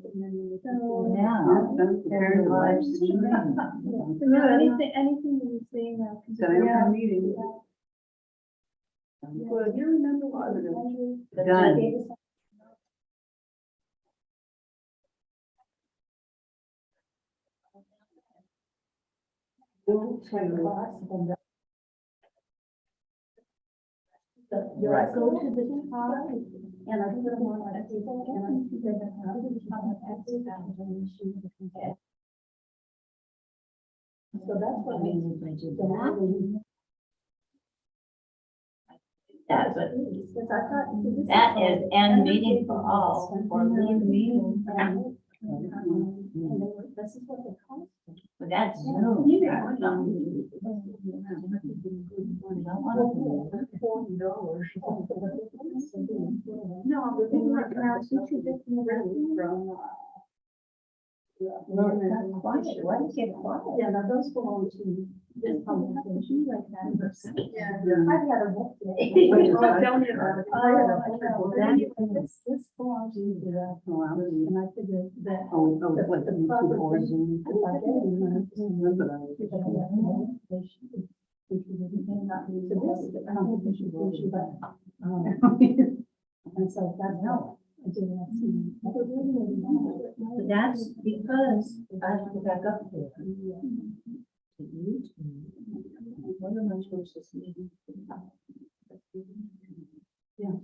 So, Yeah, very live streaming. no, anything that you're saying now. Done. Meeting. Yeah. Well, you remember what it is. Done. Right. Go to the top and I put them on my table and I see that how to become an expert and shoot the compare. So that's what makes it That's what, that is end meeting for all, or leave meeting. This is what they call it. But that's Zoom. That's not meeting. No, the thing right now, since you're just moving from. No, it's not quiet. Why is it quiet? Yeah, now those belong to this conversation like that. Yeah. I've had a book day. Oh, tell me about it. This belongs to the, and I figured that. Oh, what the proper origin. If I get it, if I have no, they should. They may not be to this, the competition issue, but. And so that's how I did not see. But that's because I have to back up here. What am I supposed to see? Yeah.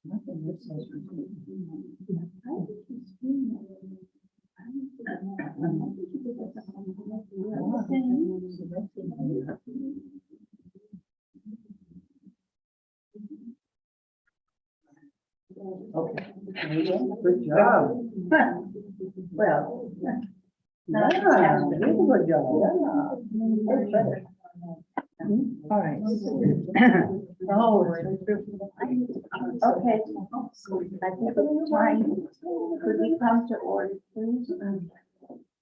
Nothing that says. Okay. Good job. Well. Yeah, you did a good job. All right. Oh. Okay. I think it's time. Could we come to order, please?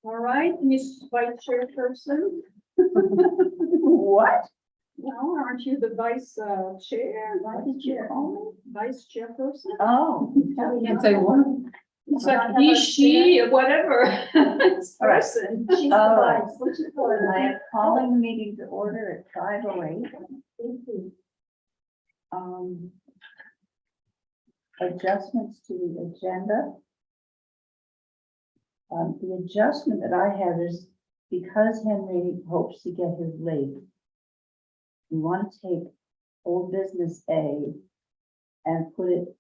All right, Miss Vice Chairperson. What? No, aren't you the vice chair? What did you call Vice chairperson? me? Oh. You can say one. It's like he, she, or whatever. It's All right. person. She's the Oh. vice, what you call I am it? calling the meeting to order at 5:08. Adjustments to the agenda. The adjustment that I have is because Henry hopes to get his late. We want to take old business A and put it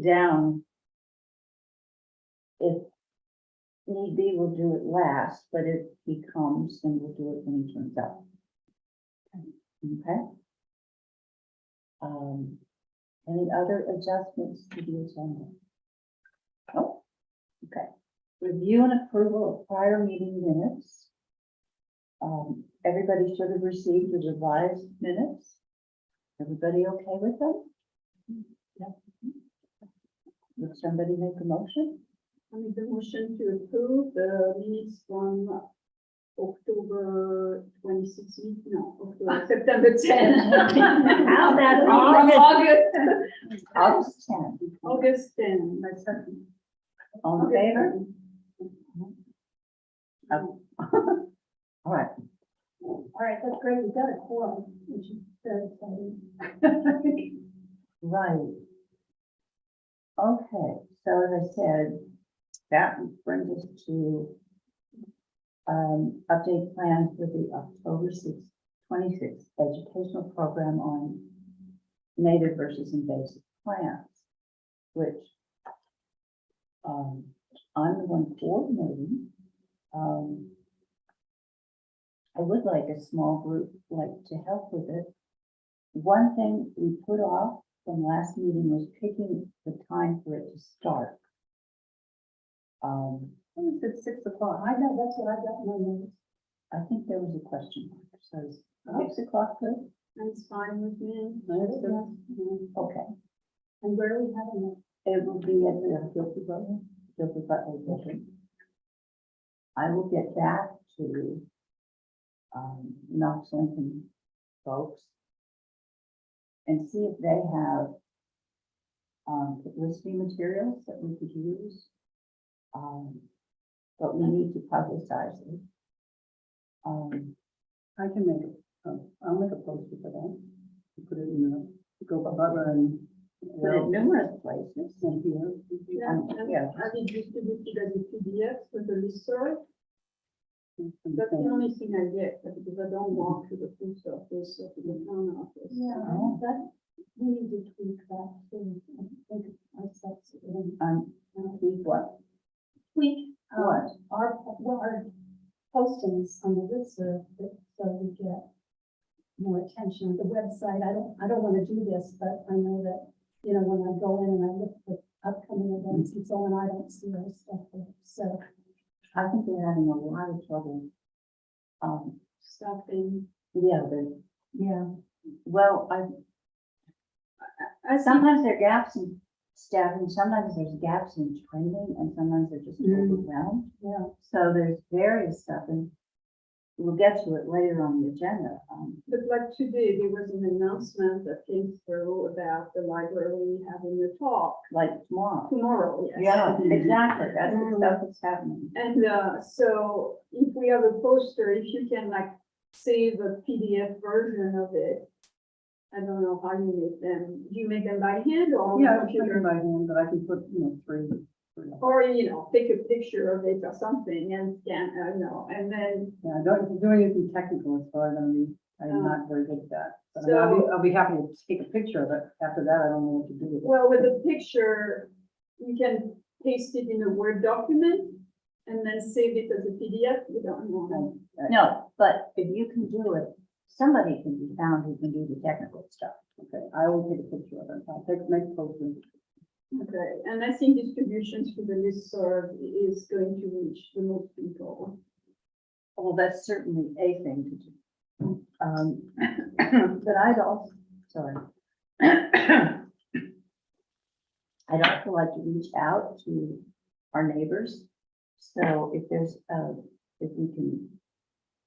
down. If need be, we'll do it last, but if he comes, then we'll do it when he turns up. Okay? Any other adjustments to the agenda? Oh, okay. Review and approval of prior meeting minutes. Everybody should have received the revised minutes. Everybody okay with them? Would somebody make a motion? I make the motion to approve the minutes from October 26th, September 10. How about From August 10? August 10. My second. All in favor? All right. All right, that's great, we got a quorum, which is very exciting. Right. Okay, so as I said, that brings us to update plan for the October 26th educational program on native versus invasive plants, which I'm the one coordinating. I would like a small group to help with it. One thing we put off from last meeting was picking the time for it to start. It was at 6 o'clock, I know, that's what I got in my notes. I think there was a question mark, so is 6 o'clock good? That's fine with me. Okay, And where are we having it will be at the Guilford Butler building. I will get back to Knox Lincoln folks and see if they have publicity materials that we could use. But we need to publicize it. I can make it, I'll make a poster for that. Put it in the, go by Butler and. Put it numerous places. And here. Yeah, and yeah. I did distribute it as a PDF with the listserv. And That's the only thing I get, because I don't walk to the post office or to the town office. Yeah, Oh. that, we need to tweak that, too. I think ourselves, Tweak what? tweak, What? our postings on the listserv, so we get more attention. The website, I don't want to do this, but I know that, you know, when I go in and I look for upcoming events and so on, I don't see our stuff there, so. I think they're having a lot of trouble. Stuffing. Yeah, well, I think sometimes there are gaps in staffing, sometimes there's gaps in training, and sometimes they're just overwhelmed. Yeah. So there's various stuff, and we'll get to it later on the agenda. But like today, there was an announcement that came through about the library having a talk Like tomorrow. yes. Yeah, exactly, that's the stuff that's happening. And so if we have a poster, if you can like save a PDF version of it, I don't know how you make them. Do you make them by hand or on the Yeah, I computer? can by hand, but I can put, three. Or, take a picture of it or something and scan, and then, Yeah, I don't, doing anything technical as far as I'm not very good at that. But So- I'll be happy to take a picture of it. After that, I don't know what to do with it. well, with the picture, you can paste it in a Word document and then save it as a PDF. You don't know. No, but if you can do it, somebody can be found who can do the technical stuff. Okay, I will take a picture of it. I'll make posters. Okay, and I think distributions for the listserv is going to reach the most people. Well, that's certainly a thing to do. But I'd also, sorry. I'd also like to reach out to our neighbors. So if if we can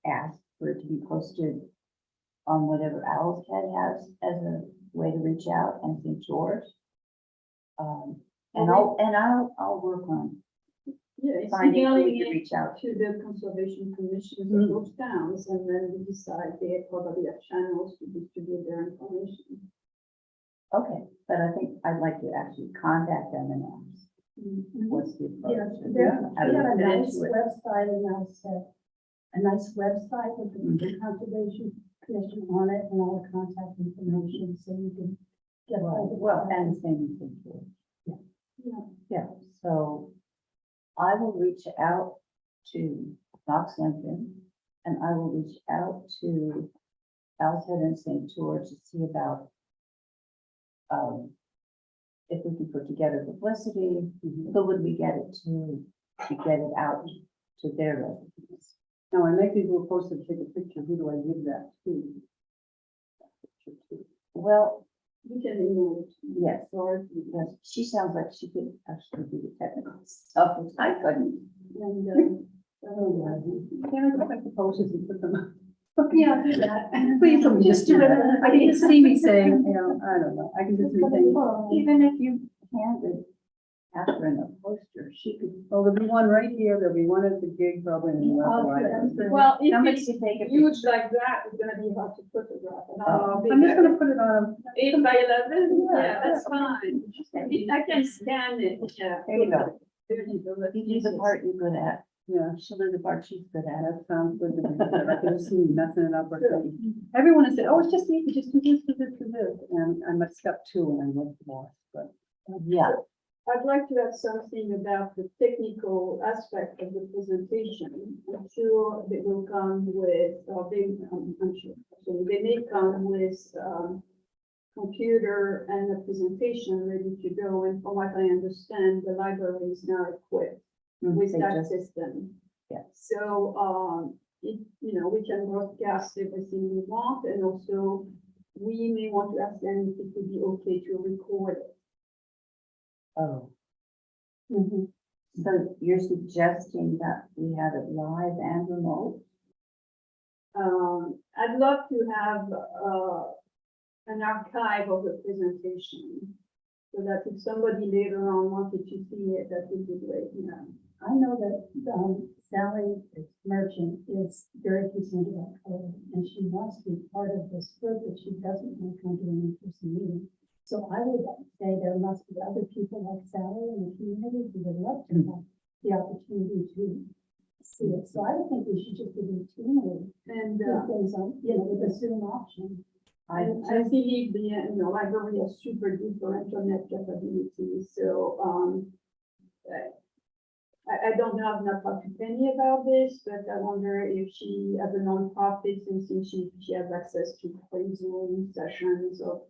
ask for it to be posted on whatever Owl's Head has as a way to reach out, and St. George. And I'll work on Yeah, it's finding a way emailing to it reach out. to the conservation commissions of those towns, and then we decide they probably have channels to distribute their information. Okay, but I think I'd like to actually contact them and ask, what's the Yeah, approach? and they how do have a we fit nice into it? website, a nice website with the conservation commission on it and all the contact information, so you can get all the. Well, and the same in St. George. Yeah. Yeah, so I will reach out to Knox Lincoln, and I will reach out to Owl's Head and St. George to see about if we can put together publicity, who would we get it to get it out to their residents? Now, when I make these little posters, take a picture, who do I give that to? Well, You can email it. yes, Or, because she sounds like she could actually do the technical stuff, which I couldn't. and, Can I go back to posters and put them up? Yeah, do that. Please, let me Just do it. I can just see me saying, I don't know, I can just be saying, Even if you handed Catherine a poster, she could, oh, there'll be one right here, there'll be one at the gig, probably. in the Oh, library. yeah. well, if somebody it's could take a huge picture. like that, it's gonna be hard to photograph. And Oh. I'm just gonna put it on. 8 by 11, Yeah. yeah, that's fine. I can scan it, yeah. There you go. There you go. Let's You do use the it. part you're good at. Yeah, She'll do the part she's good at. that sounds good to me. I can see me messing it up or something. Everyone has said, oh, it's just easy, just do this, do this, do this, and I'm at step 2 and I'm like lost, but. Yeah, I'd like to add something about the technical aspect of the presentation. I'm sure they will come with, I'm sure, so they may come with, computer and a presentation ready to go. And from what I understand, the library is now equipped with they that just- system. Yeah. So, we can broadcast everything we want, and also we may want to ask them if it would be okay to record it. oh, Mhm. so you're suggesting that we have it live and remote? I'd love to have, an archive of the presentation. So that if somebody later on wanted to see it, that would be great, yeah. I know that, Sally Merchant is very concerned about color, and she wants to be part of this group, but she doesn't want to come to an in-person meeting. So I would say there must be other people like Sally in the community who would love to have the opportunity to see it. So I would think we should just do routinely, And, do things on, with the Zoom option. I and I believe the, library has super duper internet capabilities, so, I don't have enough opinion about this, but I wonder if she, as a nonprofit, since she has access to free Zoom sessions of,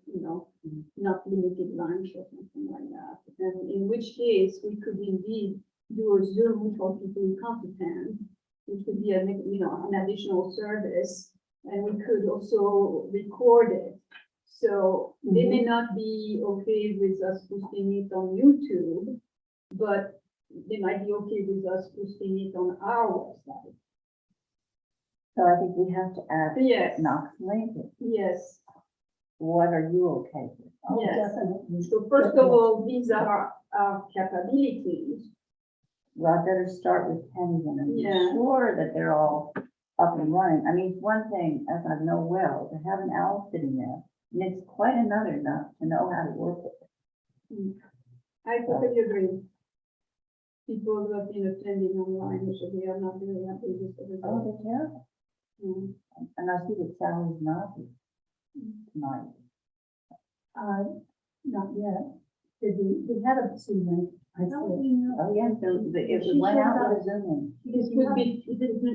not limited lunch or something like that. And in which case, we could indeed do a Zoom for people who can't attend, which could be an additional service. And we could also record it. So they may not be okay with us posting it on YouTube, but they might be okay with us posting it on our website. So I think we have to add Yes, Knox Lincoln. yes, What are you okay with? Oh, Yes. definitely. so first of all, these are our capabilities. Well, I better start with Penny then and be Yeah. sure that they're all up and running. I mean, one thing, as I know well, to have an owl sitting there, and it's quite another not to know how to work with it. I totally agree. People who have been attending online, usually are not very happy with the Oh, results. they're terrible. Mm. And I see that Sally's not here tonight. Not yet. We had a Zoom link. I see it. Oh, yeah, so it went out with a Zoom link. It would be, it would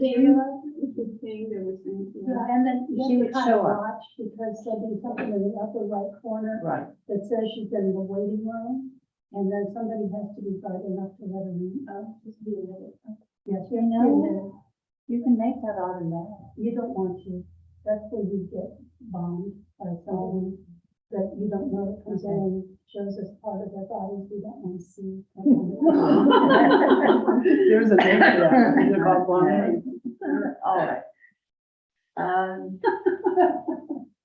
thing they were saying. Yeah, and then She you would have to kind show of up. watch because there'll be something in the upper right corner Right. that says she's in the waiting room. And then somebody has to be bright enough to let her in. Just be a minute. Yes, You know, you can make that automatic. you don't want to. That's where you get bombed by someone that you don't know that comes in and shows us part of their bodies we don't want to see. There's a name for that. They're called blind. All right.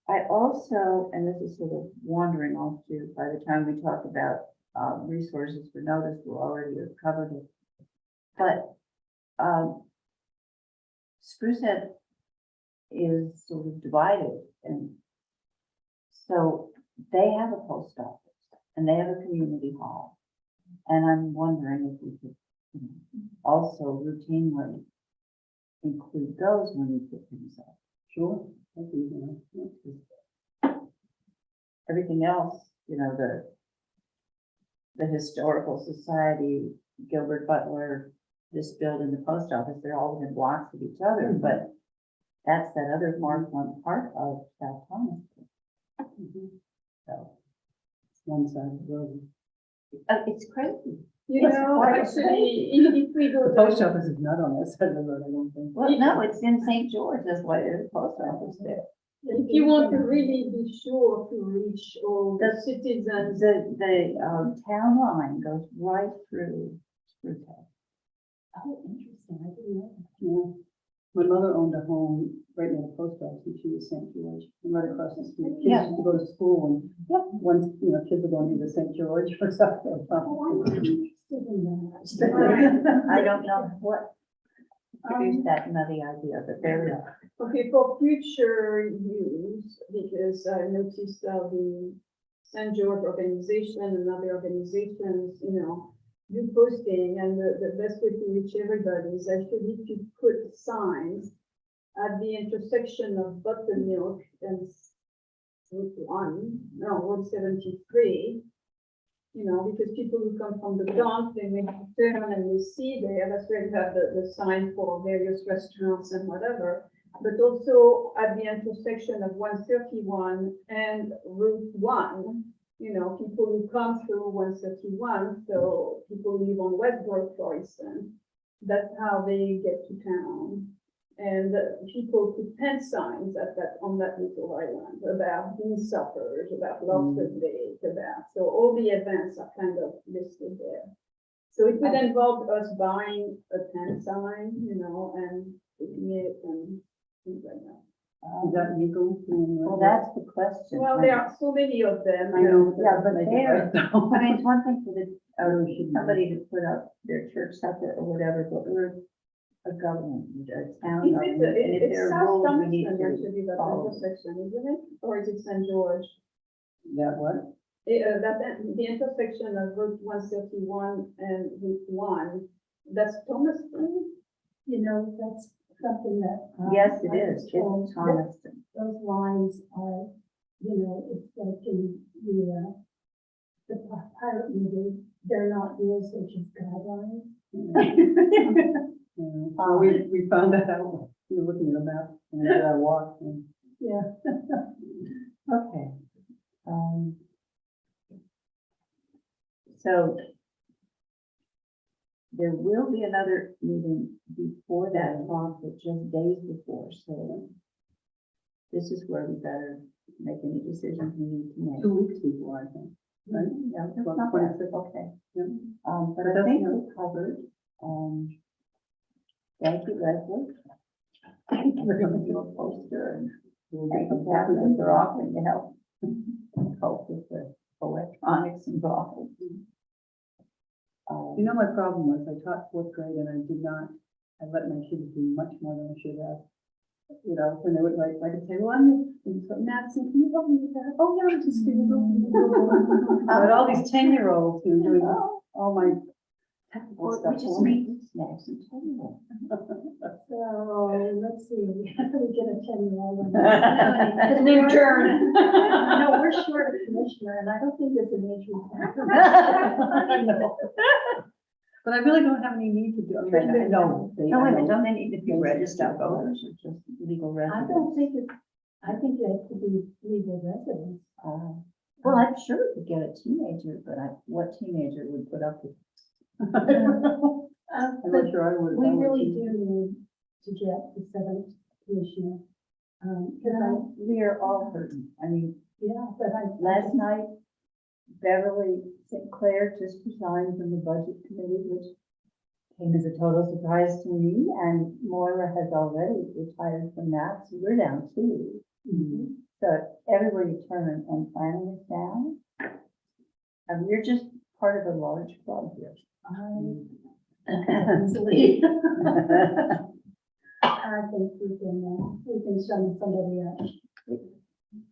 I also, and this is sort of wandering off too, by the time we talk about resources for notice, we'll already have covered it. But Sprucehead is sort of divided, and so they have a post office and they have a community hall. And I'm wondering if we could also routinely include those when we put things up. Sure. I think, Everything else, the historical society, Gilbert Butler, this building, the post office, they're all within blocks of each other, but that's that other far-flung part of South Thomas. So, one side of the road. it's crazy. You know, actually, if we go. The post office is not on that side of the road, I don't think. Well, no, it's in St. George, that's why there's a post office there. If you want to really be sure to reach all the citizens. The town line goes right through Sprucehead. Oh, interesting. I didn't know that. Yeah. My mother owned a home right near the post office, and she was St. George, and right across the street. Kids Yeah. used to go to school, and once, kids were going to the St. George or something. Oh, I'm interested in that. I don't know what produced that nutty idea, but there we are. Okay, for future use, because I noticed the St. George organization and other organizations, do posting, and the best way to reach everybody is actually to put signs at the intersection of Buttermilk and Route 73. Because people who come from the dump, they may turn and they see there, that's where you have the sign for various restaurants and whatever. But also at the intersection of 131 and Route 1, people who come through 131, so people who live on Westbrook, for instance, that's how they get to town. And people put tent signs on that little island about bean suppers, about lobster bake, so all the events are kind of listed there. So it would involve us buying a tent sign, and putting it and things like that. Is that legal? Well, that's the question. Well, there are so many of them. I know. Yeah, but they there- do, so. I mean, it's one thing for the, Really shouldn't be. somebody to put up their church stuff or whatever, but we're a government, a town. Is government, it, and if it's there are South rules, we need Thompson to actually, that follow. intersection, isn't it? Or is it St. George? That what? The intersection of Route 131 and Route 1, that's Thomaston? You know, that's something that. Yes, it I is. was told It's that Thomaston. Those lines are, you know, it's like in the pirate movie, they're not rules, they're just guidelines. Well, we found that out, we were looking at the map, and I did our walk, and Yeah. Okay. So there will be another meeting before that talk, but just days before, so this is where we better make any decisions we need to make. 2 weeks before, I think, right? Yeah, that's Well, not bad. 26. Okay. Yeah. But But I that's think not- we covered, thank you, Leslie. Thank you for doing your poster and thank you, Catherine, for offering to help cope with the electronics involved. You know, my problem was I taught 4th grade and I let my kids do much more than I should have. You know, when they would like, I could say, well, I'm in Madison, can you help me with that? Oh, yeah, I'm just gonna go. But all these 10-year-olds, you know, doing all my technical Well, stuff. we just for me. need snacks and tell So, let's see, we get a 10-year-old. It's a new turn. No, we're short of commissioner, and I don't think there's an age requirement. I know. But I really don't have any need to do, I mean, I know. No, wait a minute, I know. don't they need to be registered voters or just legal I residents? don't think it's, I think they have to be legal residents. Well, I'm sure we could get a teenager, but what teenager would put up with? I'm But not sure I would. we really do need to get the 7th commissioner. Because We are all hurting. I mean, but last night, Beverly St. Clair just resigned from the budget committee, which came as a total surprise to me, and Moira has already retired from that, so we're down 2. So everywhere you turn and planning is down. And we're just part of a large club here. I think we can send somebody else.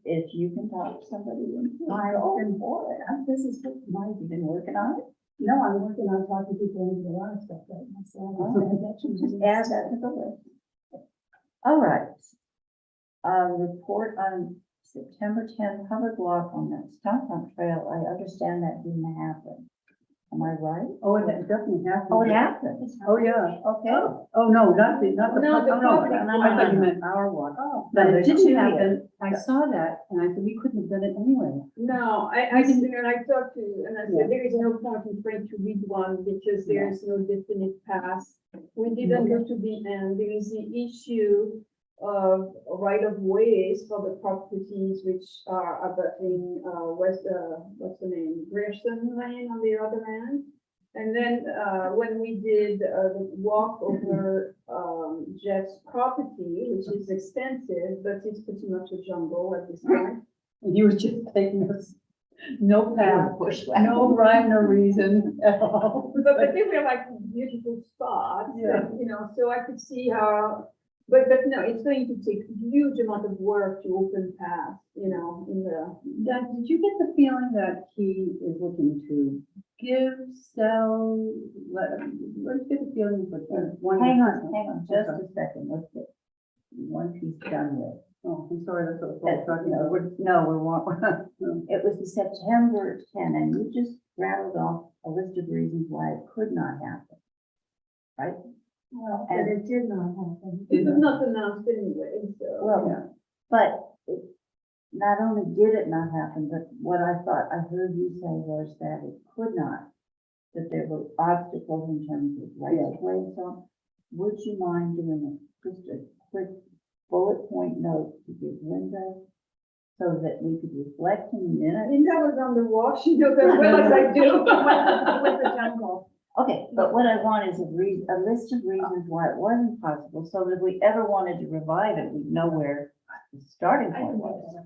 If you can talk to somebody, I go can- for it. This is what you've been working on it. No, I'm working on talking people into a lot of stuff right now, so I'm gonna add that to Just the add list. that to the list. All right. Report on September 10th covered walk on the Stump Dump Trail. I understand that didn't happen. Am I right? Oh, it definitely happened. Oh, it happened. Oh, yeah. Okay. Oh, no, not the. No, the oh, no, property. I thought you meant our walk. Oh, But it there's didn't two happen. I saw that and I said, we couldn't have done it anyway. No, I talked to, and I Yeah. said, there is no point in trying to read one because there is no definite path. We didn't go to the end. There is the issue of right of ways for the properties which are abutting, what's the name, Grierson Lane on the other end. And then, when we did, the walk over, Jeff's property, which is extensive, but it's pretty much a jungle at this point. And he was just taking us, no path, Bushwhack. no rhyme, no reason at all. But they were like beautiful spots, Yeah. and, so I could see how, but no, it's going to take a huge amount of work to open paths, in the. Dan, did you get the feeling that he is looking to give, sell, what did you get the feeling for one? Hang on, just a second. Let's get one piece done with. Oh, I'm sorry, that's what I was talking No, about. we're it was the September 10, and you just rattled off a list of reasons why it could not happen. Right? well, but it did not happen. It was not announced anyway, so. Well, Yeah. but not only did it not happen, but what I thought I heard you say was that it could not, that there were obstacles in terms of right of way and so on. Would you mind doing just a quick bullet point note to give Linda so that we could reflect in a minute? Linda was on the walk, she knows as well as I do. With the jungle. Okay, but what I want is a list of reasons why it wasn't possible, so that if we ever wanted to revive it, we'd know where the starting I point think was.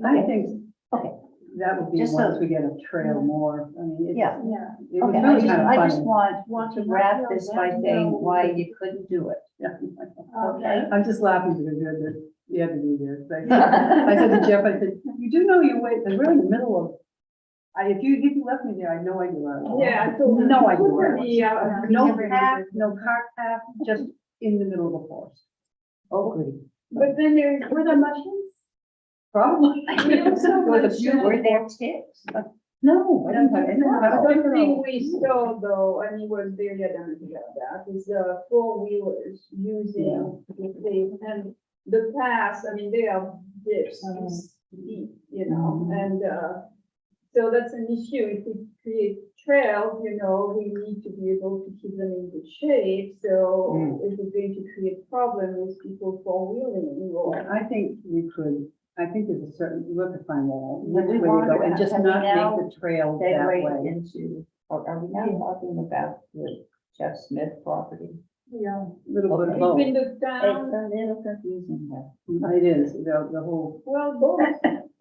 I think Okay, that would be Just once so- we get a trail more, I mean, it's. yeah, Yeah. It was okay, really kind of I just funny. want to wrap this by saying why you couldn't do it, Yeah. okay? I'm just laughing because you had to do this. I said to Jeff, I said, you do know your way, and we're in the middle of, if you left me there, I know I knew where I was. Yeah, I told him. No idea where I Put was. the, No path, no cart path, just in the middle of the forest. Oh, goody. But then there's, Were there mushrooms? Probably. We also It was a mentioned- beautiful- Were there ticks? No, I didn't have any. One thing we saw though, and he was very adamant about that, is four-wheelers using the, and the paths, I mean, they are dips, it's deep, you know, and, so that's an issue. If we create trails, you know, we need to be able to keep them in good shape. So if we're going to create problem with people four-wheeling or. I think we could, I think there's a certain, we'll have to find that out, But which we way to go, wanted and to- just have we not now make the trail that Segue way. into, or are we now talking about the Jeff Smith property? Yeah. Little bit of Okay. both. Between the It's town, a little confusing there. It is, the whole, well, both.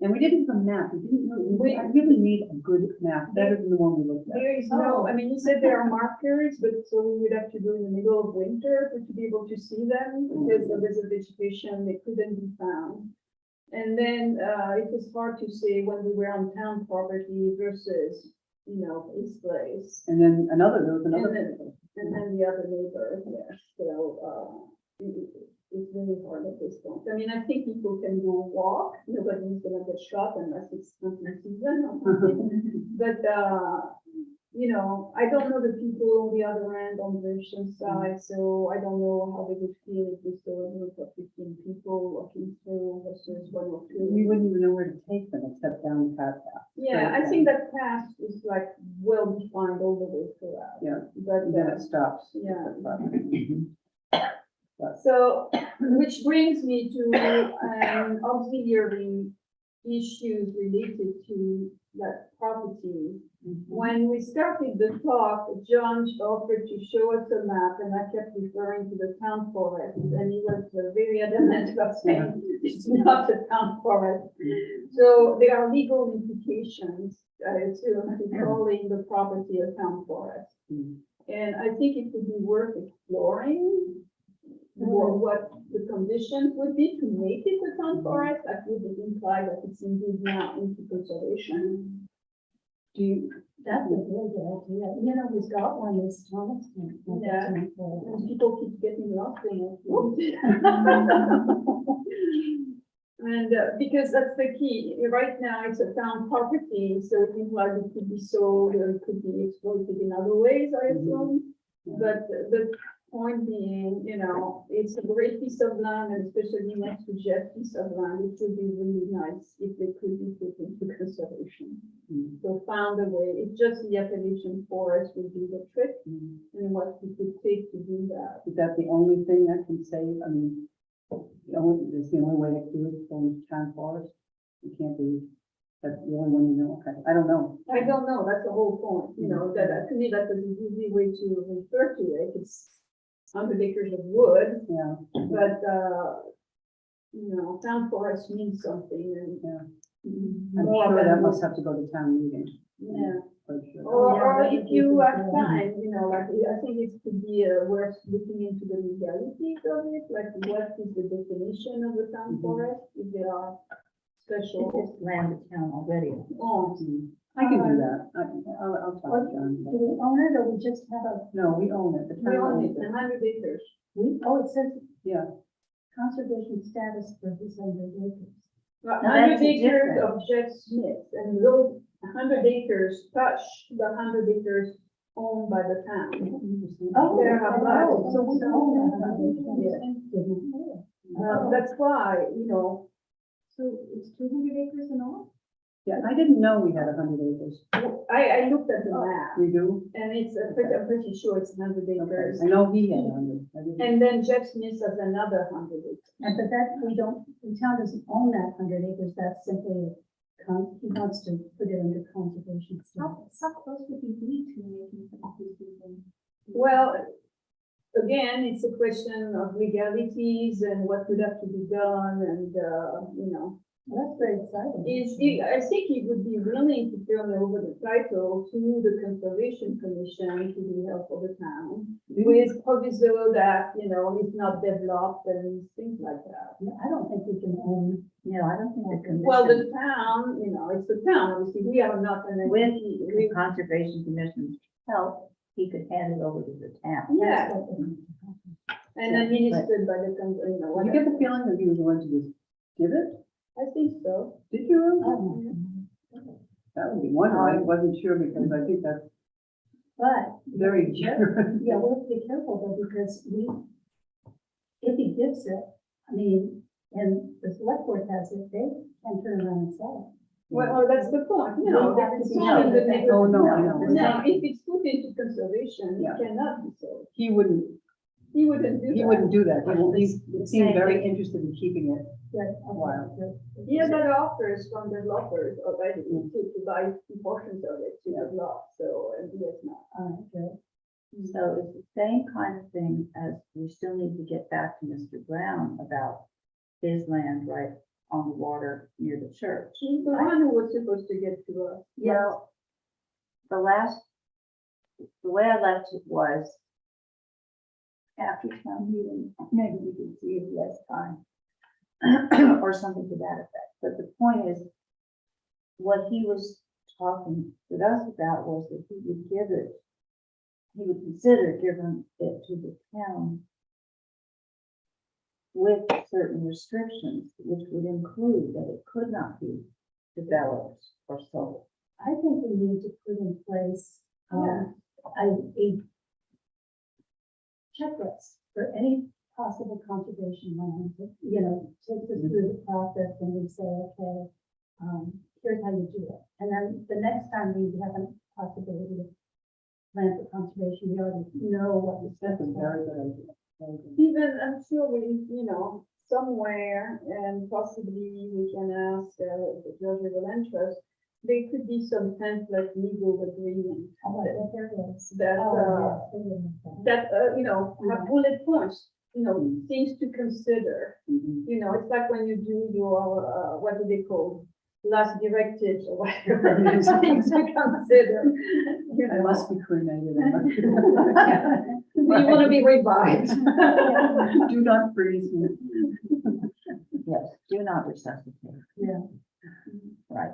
and we didn't have a map, we didn't really, I really need a good map, better than the one we looked at. There is no, I mean, he said there are markers, but so we would have to go in the middle of winter to be able to see them, because there's a vegetation, they couldn't be found. And then, it was hard to say when we were on town property versus, you know, his place. And then there was another. And then the other neighbor, yes, so, it's really hard at this point. I mean, I think people can go walk, nobody's gonna get shot unless it's hunting season or something. But, you know, I don't know the people on the other end on the Russian side, so I don't know how they would feel if we saw a group of 15 people walking through versus one or two. We wouldn't even know where to take them except down the cart path. Yeah, I think that path is like well defined all the way throughout. Yeah. But, And then it stops. yeah. But So, which brings me to auxiliary issues related to that property. When we started the talk, John offered to show us a map, and I kept referring to the town forest, and he was very adamant about saying it's not a town forest. So there are legal implications to calling the property a town forest. And I think it would be worth exploring what the conditions would be to make it a town forest. That would imply that it's indeed now into conservation. do you, That's a really good idea. You know, who's got one is Thomaston. Yeah. And people keep getting lost in it. And because that's the key, right now it's a town property, so it implies it could be sold or it could be exploited in other ways, I assume. But the point being, you know, it's a great piece of land, and especially next to Jeff's piece of land, it would be really nice if they could be put into conservation. So found a way, it's just the Appalachian forest will do the trick, and what it would take to do that. is that the only thing that can save, I mean, it's the only way to do it, from town forest? It can't be, that's the only one you know, okay, I don't know. I don't know, that's the whole point, you know, that to me, that's an easy way to refer to it, it's 100 acres of wood, Yeah, but, you know, town forest means something, and. Yeah. Mhm. I'm More sure than- that must have to go to town meeting, Yeah, for sure. or that if would you be have good. time, you know, like, I think it could be worth looking into the legalities of it, like what is the definition of a town Mhm. forest, if there are special It's land of town already. owns. I can do that, I'll talk to John. Do we own it or we just have a, No, we own it, the We town own owns it, it, 100 acres. it says yeah. conservation status for this 100 acres. that's 100 the acres difference. of Jeff Smith, and those 100 acres touch the 100 acres owned by the town. Oh, There are lots. so we own that. That's why, you know, So it's 200 acres in all? Yeah, I didn't know we had 100 acres. I looked at the map, We do? and it's, I'm pretty sure it's 100 Okay, acres. I know he had 100. I didn't- And then Jeff Smith has another 100 acres. And but that, we don't, the town doesn't own that 100 acres, that's simply, he wants to put it under conservation status. How close would you be to making some of these things? Well, again, it's a question of legalities and what would have to be done and, you know. That's very exciting. I think he would be willing to turn over the title to the Conservation Commission to the help of the town. With proviso that, you know, it's not developed and things like that. I don't think we can own. No, I don't think the commission. Well, the town, you know, it's the town, obviously, we are not an With entity. the Conservation Commission's help, he could hand it over to the town. Yeah, That's what they- and administered by the, you know, You get the whatever. feeling that he was going to just give it? I think so. Did you really? Oh, That would be wonderful. I wasn't sure because I think that's But. very generous. Yeah, we have to be careful though, because if he gives it, I mean, and the select board has it, they can turn around and sell Well, that's the point, you know, We haven't it's seen not in the it. neighborhood. Oh, no, I know. Now, if it's put into conservation, Yeah. it cannot be sold. He wouldn't He wouldn't do that. He wouldn't do that. He seemed very interested in keeping it. it. Right, Wow. He has had offers from developers already to buy portions of it to develop, so, and he has not. All right, good. So it's the same kind of thing as we still need to get back to Mr. Brown about his land right on the water near the church. He's the one who was supposed to get to us. Well, the way I left it was after town meeting, maybe we can see if he has time or something to that effect. But the point is, what he was talking with us about was that he would consider giving it to the town with certain restrictions, which would include that it could not be developed or sold. I think we need to put in place, a checklist for any possible conservation land, that, you know, takes us through the process and we say, okay, here's how you do it. And then the next time we have a possibility of land for conservation, we already know what the That's steps a are. very good idea. Very good. Even, I'm sure we, you know, somewhere, and possibly we can ask the Georgia Land Trust, there could be some template legal agreement Oh, well, there is. that, Oh, yes, there is. that, you know, have bullet points, you know, things to consider. Mhm. You know, it's like when you do your, what do they call, last directives or whatever, things to consider. You I know. must be cremated. I must be- You want to be revived. Do not freeze me. Yes, do not resuscitate. Yeah. Right.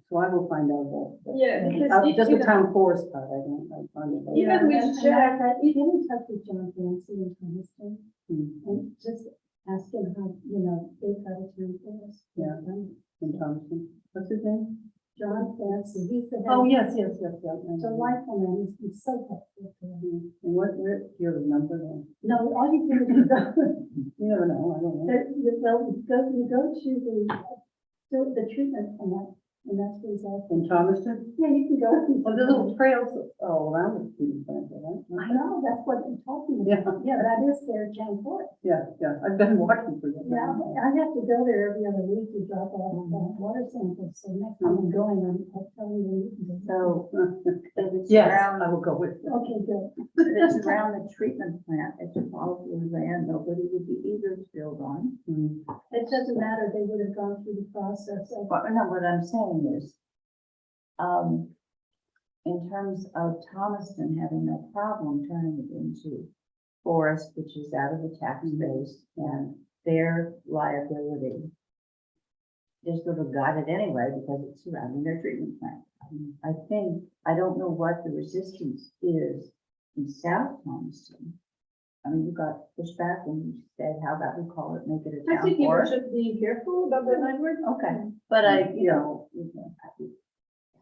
So I will find out that. Yeah, because Just you the know, town forest part, I don't, I find it. Even Yeah, with and Jack- I get in touch with John Fancy in Thomaston Hmm, and just ask him how, you know, they've got a town forest. Yeah. in Thompson. What's his name? John Fancy, he's the head. Oh, yes. It's It's a wonderful man, he's been so helpful. to me. And where, do you have a number then? No, all you do is you go, You never know, I don't know. you go to the treatment plant, and that's where he's at. In Thomaston? Yeah, you can go. Oh, there's little trails all around the treatment plant, right? I know, that's what I'm talking Yeah. about. Yeah, that is their town forest. Yeah, I've been walking for that. Yeah, I have to go there every other week to drop off water samples, so next time I'm going, I'll tell you when you can go. So if it's Yes, around, I will go with you. Okay, good. if it's around the treatment plant, it's a public land, nobody would be eager to build on. Hmm. It doesn't matter, they would have gone through the process of. But no, what I'm saying is, in terms of Thomaston having no problem turning it into forest, which is out of the tax base, and their liability is sort of got it anyway because it's surrounding their treatment plant. I don't know what the resistance is in South Thomaston. I mean, you got pushback and you said, how about we call it, make it a I town think you forest? should be careful about the language. Okay, but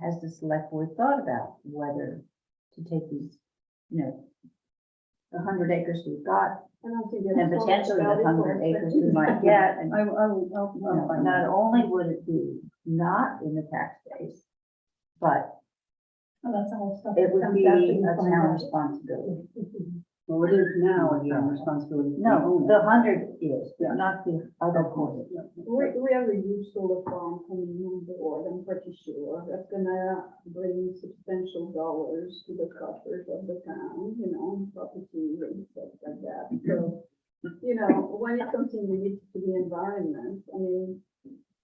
has the select board thought about whether to take these, the 100 acres we've got I don't think and that's potentially the valid 100 for acres us. we might get, and I'll find not out. only would it be not in the tax base, but Oh, that's all stuff. it that would comes be after a you find town out. responsibility. Well, it is now, again, responsibility. of the No, owner. the 100 is, Yeah. not the other quarter. Yeah. We have a huge solar farm coming on board, I'm pretty sure, that's gonna bring substantial dollars to the coffers of the town, you know, property and stuff like that. So, you know, when it comes in related to the environment, I mean,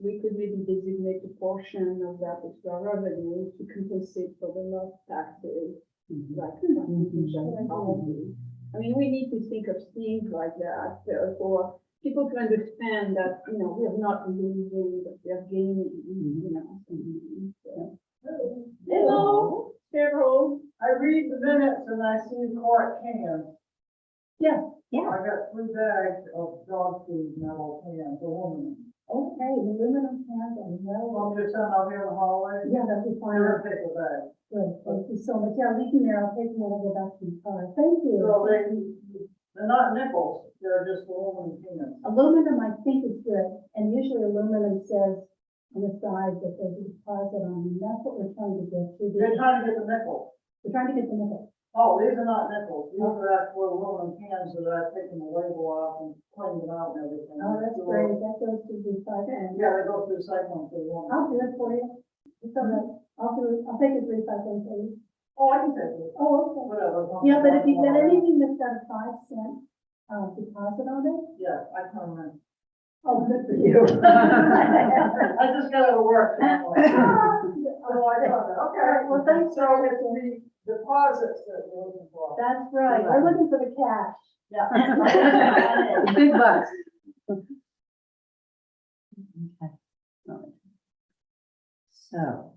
we could maybe designate a portion of that extra revenue to compensate for the lost taxes, Mhm. like, property. I mean, we need to think of things like that, for people to understand that, you know, we are not losing, but we are gaining, you know. So. Hello, Cheryl. I read the minutes and I see quart cans. Yeah, Yeah, I got 3 bags of dog food metal cans, aluminum. okay, aluminum cans and well, I'm just saying, out here in the hallway. yeah, that'd be fine. They're a paper bag. Good, thank you so much. Yeah, leave them there. I'll take them when I go back to the car. Thank you. So they're not nickels, they're just aluminum cans. Aluminum, I think is good, and usually aluminum says on the side that there's a deposit on them. That's what we're trying to get to. They're trying to get the nickel. We're trying to get the nickel. Oh, these are not nickels, these are actual aluminum cans that I've taken the label off and cleaned them out and everything. Oh, that's great. That goes to the recycling. Yeah, they go through cycling for aluminum. I'll do it for you. It's all right. I'll do it. I'll take it to recycling for you. Oh, I can take it. Oh, okay. Whatever. Yeah, but if you get anything that's got a 5 cent deposit on it, Yeah, I come in. oh, good for you. I just got out of work. Oh, Oh, I got that, okay. Well, thanks So for it's the deposits that we're looking for. That's right. We're looking for the cash. Yeah. The big bucks. okay. All right. So.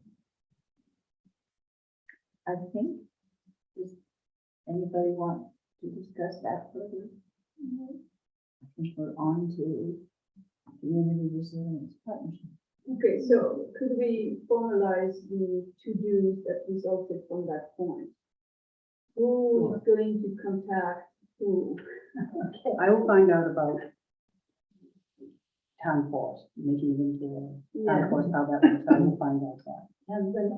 I think, does anybody want to discuss that further? I think we're on to Community Resilience Partnership. Okay, so could we formalize the to-dos that resulted from that point? Who is going to contact who? I will find out about town force, making it into a town Yeah. force, how that works, I will find out that. And then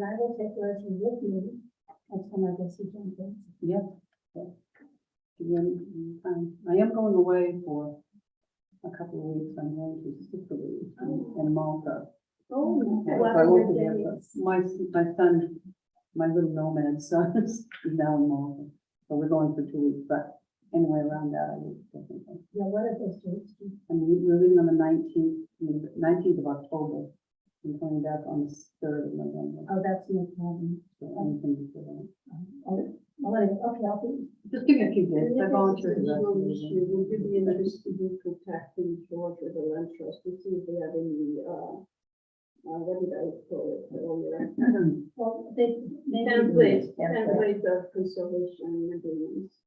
I will take Leslie with me. That's when I guess you can go. Yep. Yeah. Again, I am going away for a couple of weeks. I'm going to Sicily and Malta. Oh, Yeah, okay. so I won't be there, but my son, my little nomad son is now in Malta. So we're going for 2 weeks, but anyway, around that, I will definitely. Yeah, what are those dates? And we're leaving on the 19th of October. And coming back on the 3rd of November. Oh, that's no problem. So anything before that. Well, anyway, okay, I'll do. Just give me a few days. I Maybe volunteered. it's a the rest of legal the issue. week. Would you be interested in contacting George or the Land Trust to see if they have any, what did I call it earlier? Well, they, maybe. Template of conservation agreements.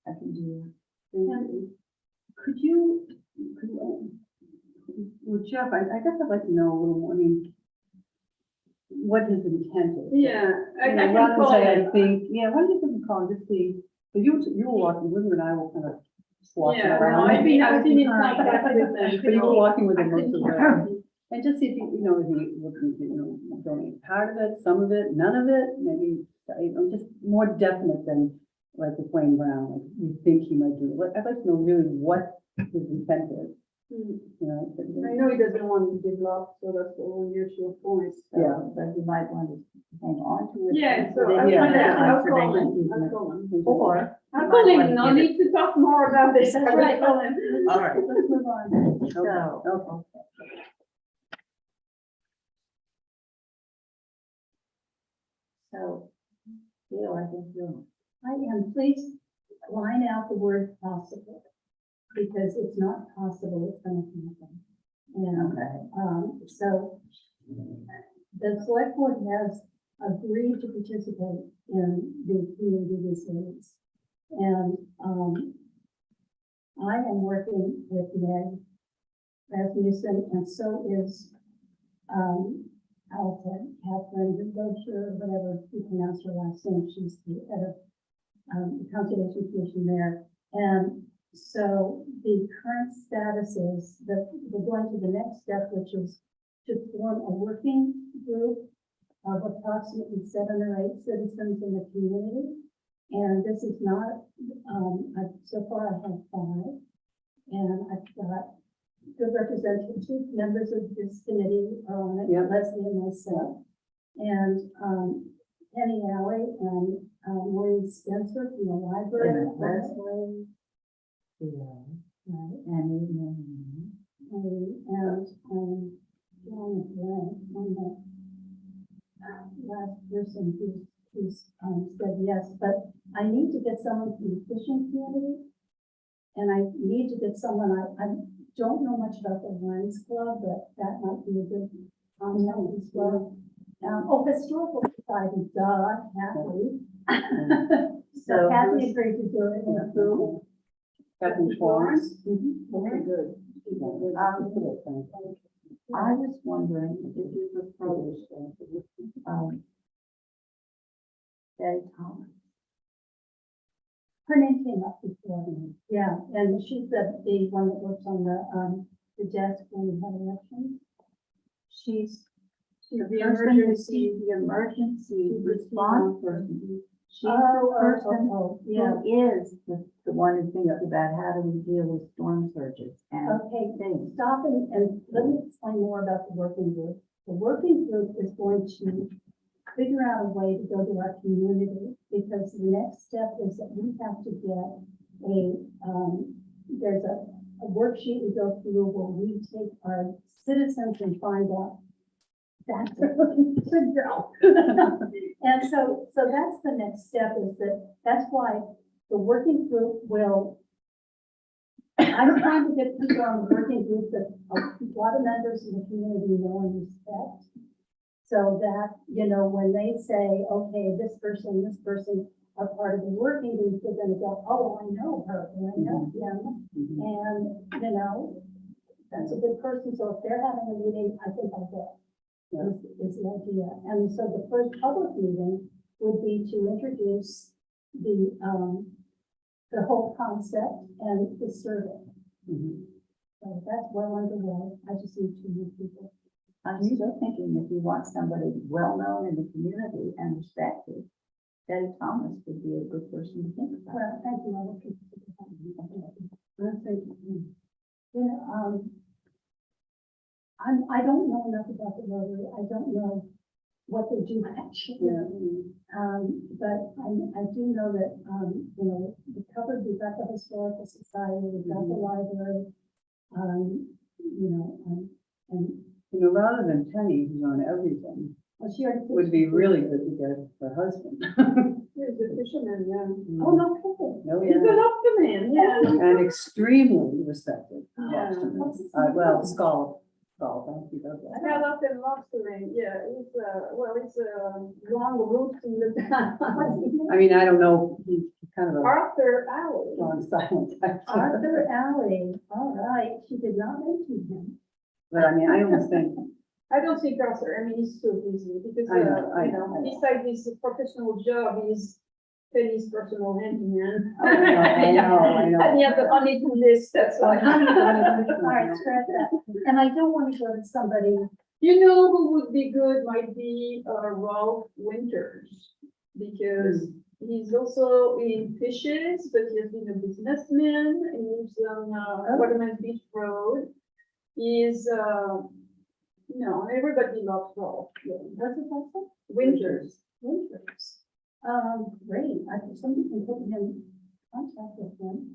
I can do, Thank you. Could you, well, Jeff, I guess I'd like to know a little more, I mean, what his intent is. Yeah, I You know, can rather than call say, it. I think, yeah, why don't you give him a call and just see, but you were walking with him and I will kind of swatch Yeah, around. no, I've been in contact with them. But you were walking with him most of the way. And just see if you know, if he looking to, donate part of it, some of it, none of it, maybe, just more definite than like with Wayne Brown, like you think he might do it. I'd like to know really what his intent is, Hmm. you know. I know he doesn't want to develop, so that's the only usual point. Yeah. but you might want to hang on to it. Yeah, so Then I'll you find have out, I'll call conservation him, easement. I'll call him. Or. I'll you call might him, wanna no give it- need to talk more about this. That's I will right. call him. All right, Let's move on. so, Okay. so, Leo, I think you're. I am, please line out the word possible, because it's not possible, it's gonna happen. And, Okay. so the select board has agreed to participate in the community resilience. And, I am working with Meg Rasmussen, and so is, Alta, Catherine Rocher, whatever you pronounce her last name, she's the head of, the Conservation Commission there. And so the current status is that we're going to the next step, which is to form a working group of approximately 7 or 8 citizens in the community. And this is not, so far I have 5. And I've got good representative members of this committee on it, Yep. Leslie and myself. And, Penny Alley and, Maureen Spencer from the library. Leslie. Yeah. Right. And John Blank, on the last person who's said yes, but I need to get someone from the fishing community. And I need to get someone, I don't know much about the Lions Club, but that might be a good contact as well. Historical society, Kathy. So Kathy agreed to do it. And who? Captain Florence. Okay, good. I was wondering if you proposed, Betty Thomas. Her name came up before, yeah, and she's the one that works on the desk when we have elections. She's The the emergency. emergency response person. She's the Oh, person yeah, who is the one who thinks about how do we deal with storm surges and okay, things. stop and let me explain more about the working group. The working group is going to figure out a way to go to our community, because the next step is that we have to get there's a worksheet we go through where we take our citizens and find out that's what we're looking to go. And so that's the next step, is that's why the working group will, I'm trying to get people on the working group that a lot of members in the community know and respect. So that, when they say, okay, this person are part of the working group, they're gonna go, oh, I know her, and I know him. And, that's a good person, so if they're having a meeting, I think I'll go. Is the idea. And so the first public meeting would be to introduce the whole concept and the survey. So that's well underway. I just need 2 new people. I'm still thinking if you want somebody well-known in the community and respected, Betty Thomas would be a good person to think about. Well, thank you. I will keep it. I don't know enough about the Rotary. I don't know what they do actually. But I do know that, we covered, we've got the Historical Society, we've got the library, and Rather than Penny, who's on everything, well, she already. would be really good to get her husband. Here's the fisherman, yeah. Oh, no kidding. Oh, He's an optimist, yeah. And extremely respected. Yeah. Well, Skull, thank you, that's I got up in lobstering, yeah, it's a long route in the town. I mean, I don't know, he's kind of a Arthur Alley. strong silent type. Arthur Alley, all right, she did not mention him. But I mean, I almost think, I don't think Arthur, I mean, he's so busy because, I know. besides his professional job, he's Penny's personal handyman. I know. And he had the only to list, that's why. All right, scratch that. And I don't want to go to somebody, You know who would be good might be Ralph Winters, because he's also in fishes, but he has been a businessman. He lives on Waterman's Beach Road. He's, everybody loves Ralph. Yeah. what's it called? Winters. Winters. Great, somebody can put me in contact with him.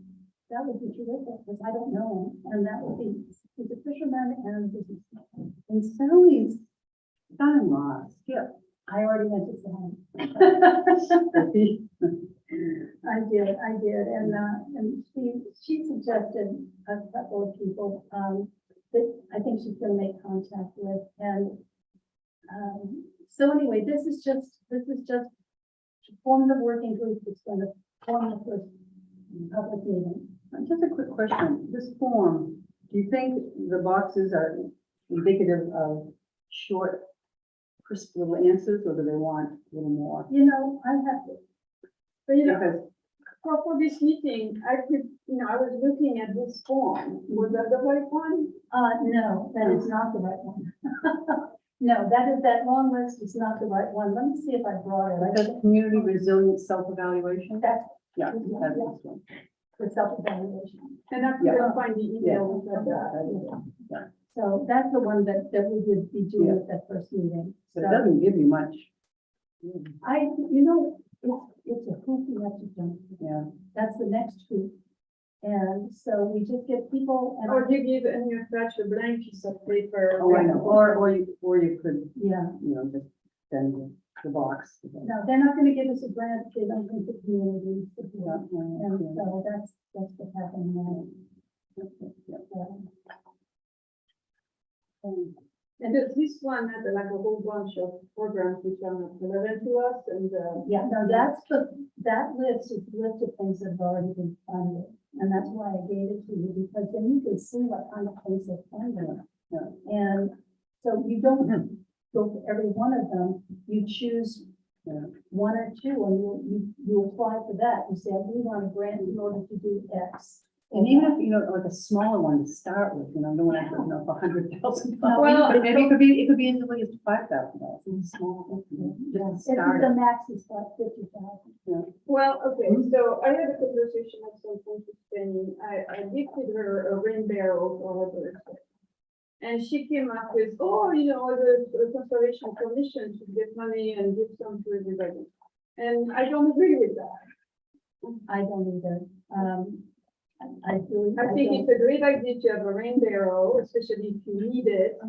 That would be terrific, because I don't know him, and that would be, he's a fisherman and a businessman. and Sally's son-in-law, Skip. I already went to him. He- I did, and she suggested a couple of people, that I think she's gonna make contact with, and, so anyway, this is just to form the working group that's gonna form the first public meeting. Just a quick question, this form, do you think the boxes are indicative of short, crisp little answers, or do they want a little more? I have to, But Because for this meeting, I was looking at this form. Was that the right one? no, that is not the right one. No, that long list is not the right one. Let me see if I brought it. I The think community resilience self-evaluation? that's Yeah, that's this one. the self-evaluation. And I couldn't find the email with that. So that's the one that we would be doing at that first meeting. So it doesn't give you much. It's a hoop you have to jump through. Yeah, That's the next hoop. And so we just get people and, Or you give and you attach a blank piece of paper. oh, I know, or you could, yeah, just send the box. no, they're not gonna give us a grant, if they don't think the community Yeah, support. yeah, And yeah. so that's what's happening now. Yeah. And this one had like a whole bunch of programs which are not relevant to us and, Yeah, no, that list is a list of things that have already been funded. And that's why I gave it to you, because then you can see what kind of things they're funding. Yeah. And so you don't go for every one of them, you choose Yeah. one or two, and you apply for that. You say, we want a grant in order to do X. And even if, like a smaller one to start with, you don't want to, for $100,000. Well, Maybe it could be as little as $5,000. It's small. Just If start the it. max is like 50,000. well, okay, so I had a conversation at some point with Penny. I gifted her a rain barrel for her birthday. And she came up with, the Conservation Commission should get money and give some to everybody. And I don't agree with that. I don't either. I really. I think it's a great idea to have a rain barrel, especially if you need it.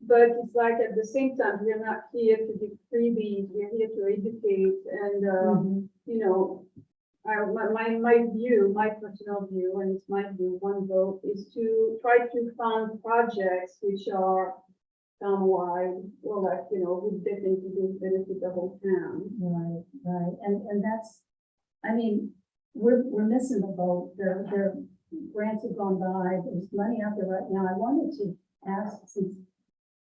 But it's like at the same time, we're not here to give freebies, we're here to educate and, my view, my personal view, and it's my view, one vote, is to try to fund projects which are town-wide, or like, would definitely benefit the whole town. Right, and that's, I mean, we're missing the boat, their grants have gone by, there's money out there right now, I wanted to ask, since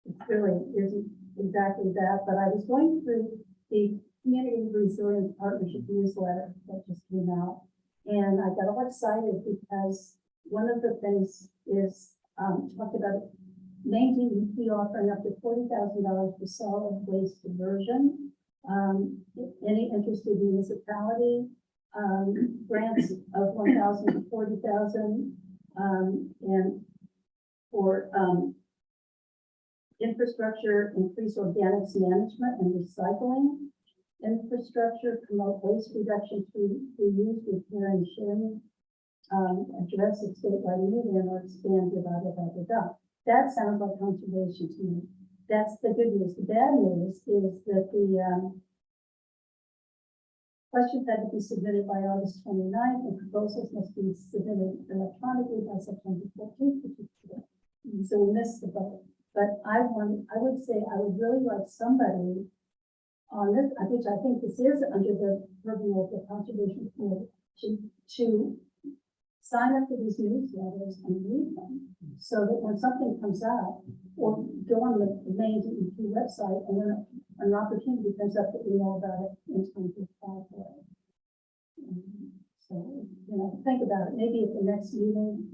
it really isn't exactly that, but I was going through the Community Resilience Partnership newsletter that just came out, and I got all excited because one of the things is, talked about Maine DEP offering up to $40,000 for solid waste diversion. Any interested municipality, grants of 1,000 to 40,000, and for, infrastructure, increase organics management and recycling, infrastructure, promote waste reduction through use, repair and sharing, address of statewide need and or expand, That sounds like conservation to me. That's the good news. The bad news is that the, questions had to be submitted by August 29th, and proposals must be submitted electronically by September 14th, which is today. So we missed the boat. But I would say I would really like somebody on this, which I think this is under the purview of the Conservation Committee, to sign up for these newsletters and read them, so that when something comes out, or go on the Maine DEP website, and when an opportunity comes up, that we know about it in time to apply for it. So, think about it. Maybe at the next meeting,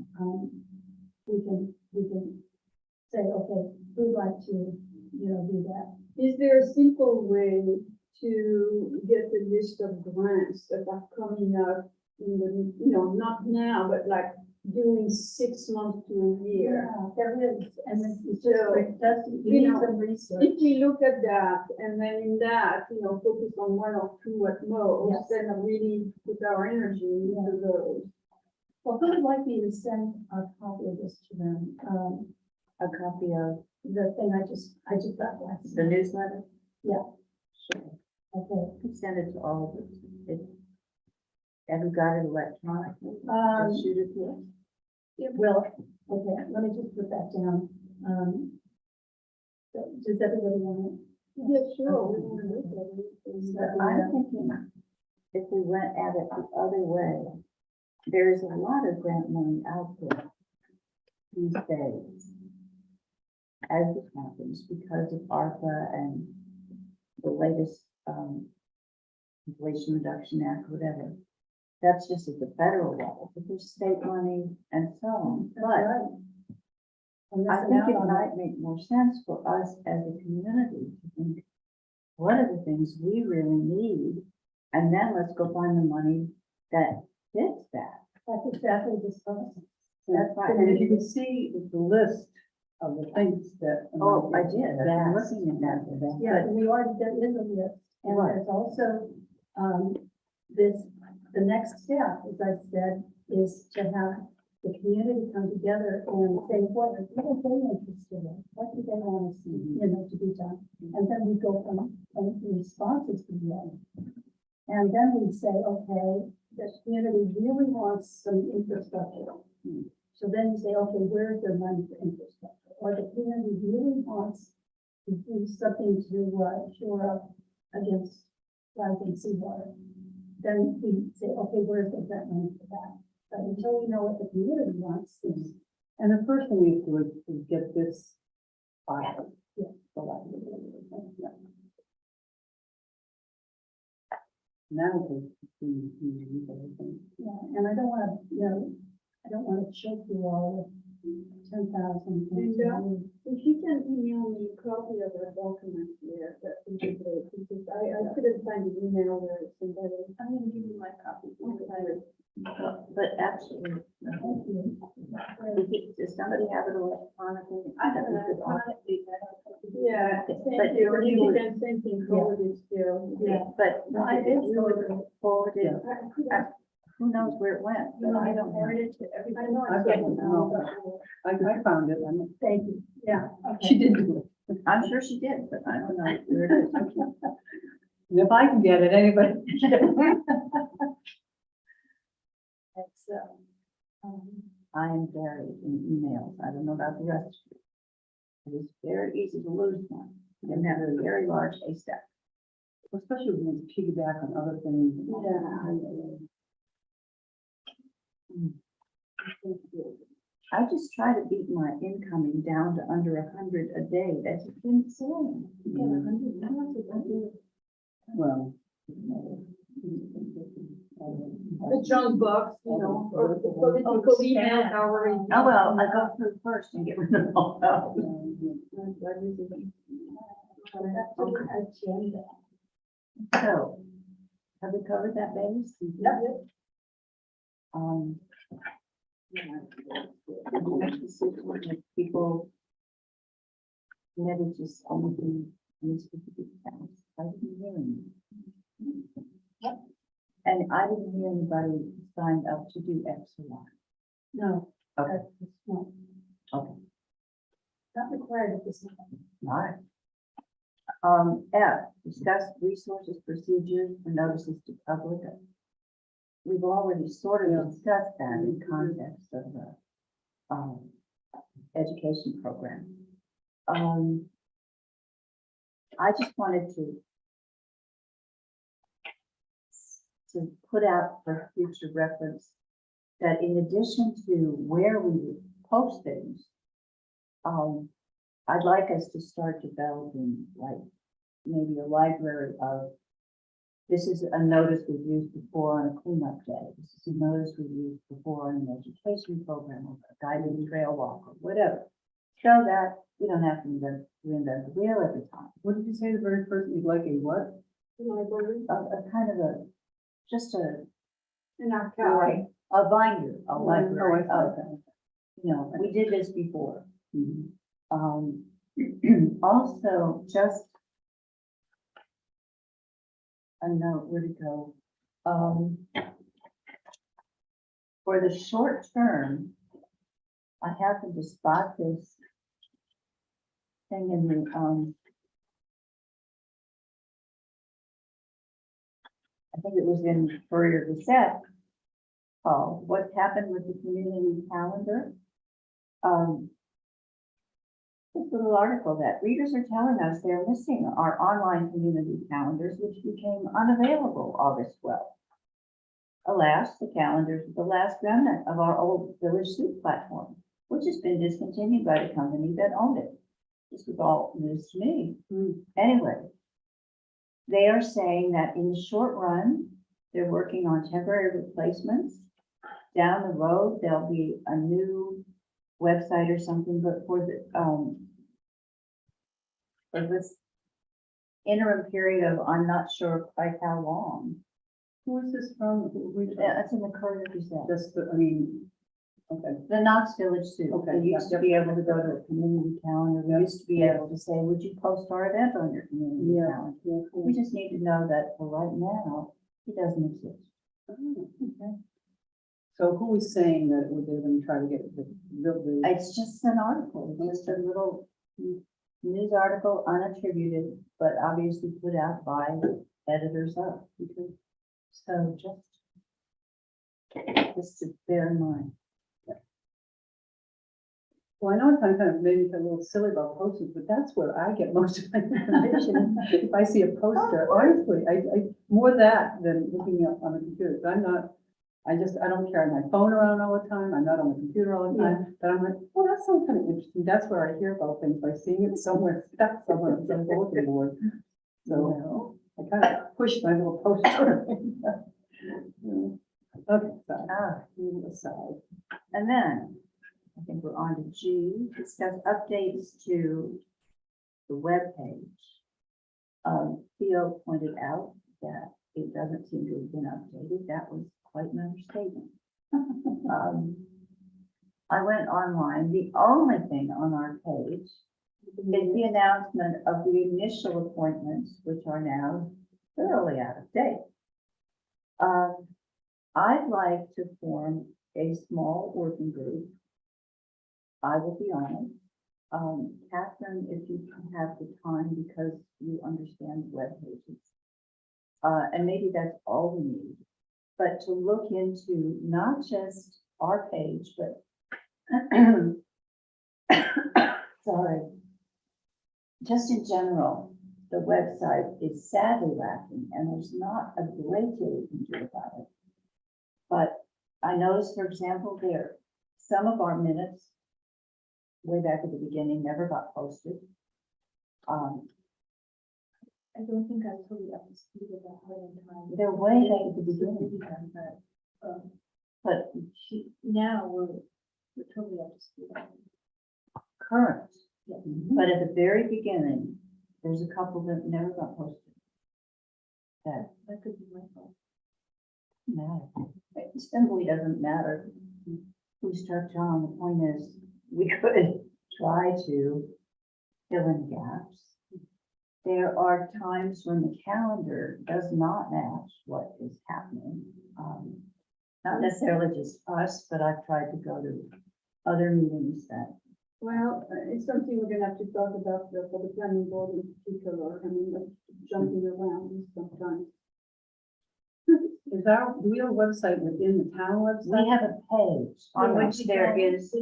we can say, okay, we'd like to, do that. Is there a simple way to get a list of grants that are coming up in the, not now, but like during 6 months to a year? Yeah, there is, and it's just, So, it does, you you need know, some research. If we look at that and then in that, focus on one or two at most, Yes. then really put our energy into those. Well, who would like me to send a copy of this to them? A copy of The thing I just got last. the newsletter? Yeah. Sure. Okay. You can send it to all of us. Have you got it electronically? Just shoot it to us. Well, okay, let me just put that down. So does everybody want Yeah, sure. We want to look at it. But I'm thinking if we went at it the other way, there's a lot of grant money out there these days. As it happens because of ARPA and the latest Inflation Reduction Act, whatever. That's just at the federal level, but there's state money and so on. to? But we're I missing think out it on that. might make more sense for us as a community to think, what are the things we really need? And then let's go find the money that fits that. That's exactly this process. That's right. And if you can see the list of the things that. Oh, I did, I've been Yes. looking at that. Yeah, and we already, there is a list, and Right. there's also, this, the next step, as I said, is to have the community come together and say, what are they interested in? What do they want to see, you know, to be done? And then we go from the responses we get. And then we say, okay, the community really wants some infrastructure. So then you say, okay, where's the money for infrastructure? Or the community really wants to do something to shore up against rising seawater. Then we say, okay, where's the grant money for that? But until we know what the community wants, it's, And the first thing we have to do is get this filed. Yeah. The library. Yeah. Now we can use everything. yeah, and I don't wanna, you know, I don't wanna choke you all with 10,000 things. If you can email me a copy of that document here, that would be great, because I couldn't find the email where it's embedded. I'm gonna give you my copy. Okay. But actually, Thank you. does somebody have it electronically? I have it electronically. Yeah, But thank you, if if you you would- can send me forward it still. Yeah, but No, I if did you would forward it, I couldn't- who knows where it went, but I don't know. I know I I get it don't now, know. but. I found it. Thank you, yeah, She okay. did do it. I'm sure she did, but I don't know where it is. And if I can get it, anybody. It's, I am buried in emails. I don't know about the rest of you. It is very easy to lose one. And that is a very large haystack. Especially when it's piggyback on other things. I just try to beat my incoming down to under 100 a day. That's insane. yeah, 100,000. Well. The junk box, you know, or the political emails are already. Oh, well, I go through first and get rid of all those. Agenda. So, have we covered that base? Yep. Actually, see what the people committed to anything in specific towns. I didn't hear any. And I didn't hear anybody signed up to do X or Y. No. Okay. That's not, Okay. not required at this time. All right. F, discuss resources, procedures, for notices to public. We've already sort of discussed that in context of the, education program. I just wanted to put out for future reference that in addition to where we would post things, I'd like us to start developing like maybe a library of, this is a notice we've used before on a cleanup day. This is a notice we've used before on an education program or a guided trail walk or whatever. So that we don't have to reinvent the wheel every time. What did you say the very first, you'd like a what? Library, A kind of just a, an archive. a binder, a Oh, library I of, see. you know, we did this before. Also, just a note, where to go? For the short term, I happened to spot this thing in the, I think it was in Courier Gazette, called What's Happened with the Community Calendar. This little article that readers are telling us they're missing our online community calendars, which became unavailable August 12th. Alas, the calendars are the last remnant of our old Village Soup platform, which has been discontinued by the company that owned it. This was all news to me. Anyway, they are saying that in the short run, they're working on temporary replacements. Down the road, there'll be a new website or something, but for this interim period of, I'm not sure quite how long. Who is this from? That's in the Courier Gazette. Just, I mean, okay, The Knox Village Soup. Okay, They used to yep, be able to go to a community calendar. We Yep. used to be able to say, would you post our event on your community Yeah. calendar? yeah, We just need to know that for right now, it doesn't exist. cool. Okay. So who is saying that they're gonna try to get the It's just an article, it's just a little news article, unattributed, but obviously put out by editors up. So just to bear in mind. Well, I know it kind of maybe a little silly about posters, but that's where I get most of my information. If I see a poster, honestly, I, more that than looking up on the computer. So I'm not, I don't carry my phone around all the time. I'm not on the computer all the time, but I'm like, oh, that sounds kind of interesting. That's where I hear about things by seeing it somewhere, stuck somewhere on some bulletin board. So I kind of push my little poster. Okay, so, move aside. And then, I think we're on to G, discuss updates to the webpage. Theo pointed out that it doesn't seem to have been updated. That was quite an understatement. I went online. The only thing on our page is the announcement of the initial appointments, which are now thoroughly out of date. I'd like to form a small working group. I will be on it. Catherine, if you have the time, because you understand web pages. And maybe that's all we need, but to look into not just our page, but sorry, just in general, the website is sadly lacking and there's not a great deal we can do about it. But I noticed, for example, some of our minutes way back at the beginning never got posted. I don't think I'm totally up to speed with that point in time. They're way back at the beginning, but Now we're totally up to speed. current. Yeah. But at the very beginning, there's a couple that never got posted. That That could be my fault. matter. It simply doesn't matter who struck John. The point is, we could try to fill in gaps. There are times when the calendar does not match what is happening. Not necessarily just us, but I've tried to go to other meetings that, Well, it's something we're gonna have to talk about for the planning board in particular. I mean, like jumping around sometimes. Do we have a website within the town website? we have a page on Yeah. which there is.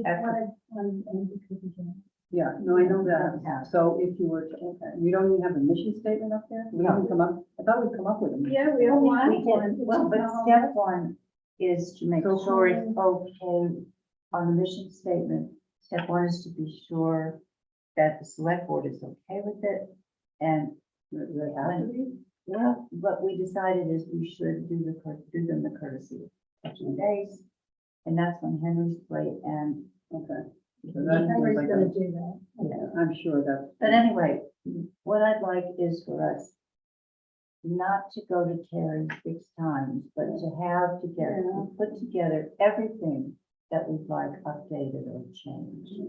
Yeah, no, I know Yeah. that. So if you were to, okay, we don't even have a mission statement up there? We haven't come up, I thought we'd come up with a. Yeah, we have one. We did, well, but step one is to make So sure who- it's okay on the mission statement. Step one is to be sure that the select board is okay with it. And, They have to be? well, what we decided is we should do them the courtesy of 2 days. And that's on Henry's plate and, Okay. So that Henry's seems like gonna a- do that. yeah. I'm sure that's. But anyway, what I'd like is for us not to go to Terry 6 times, but to have together, to put together everything that we'd like updated or changed.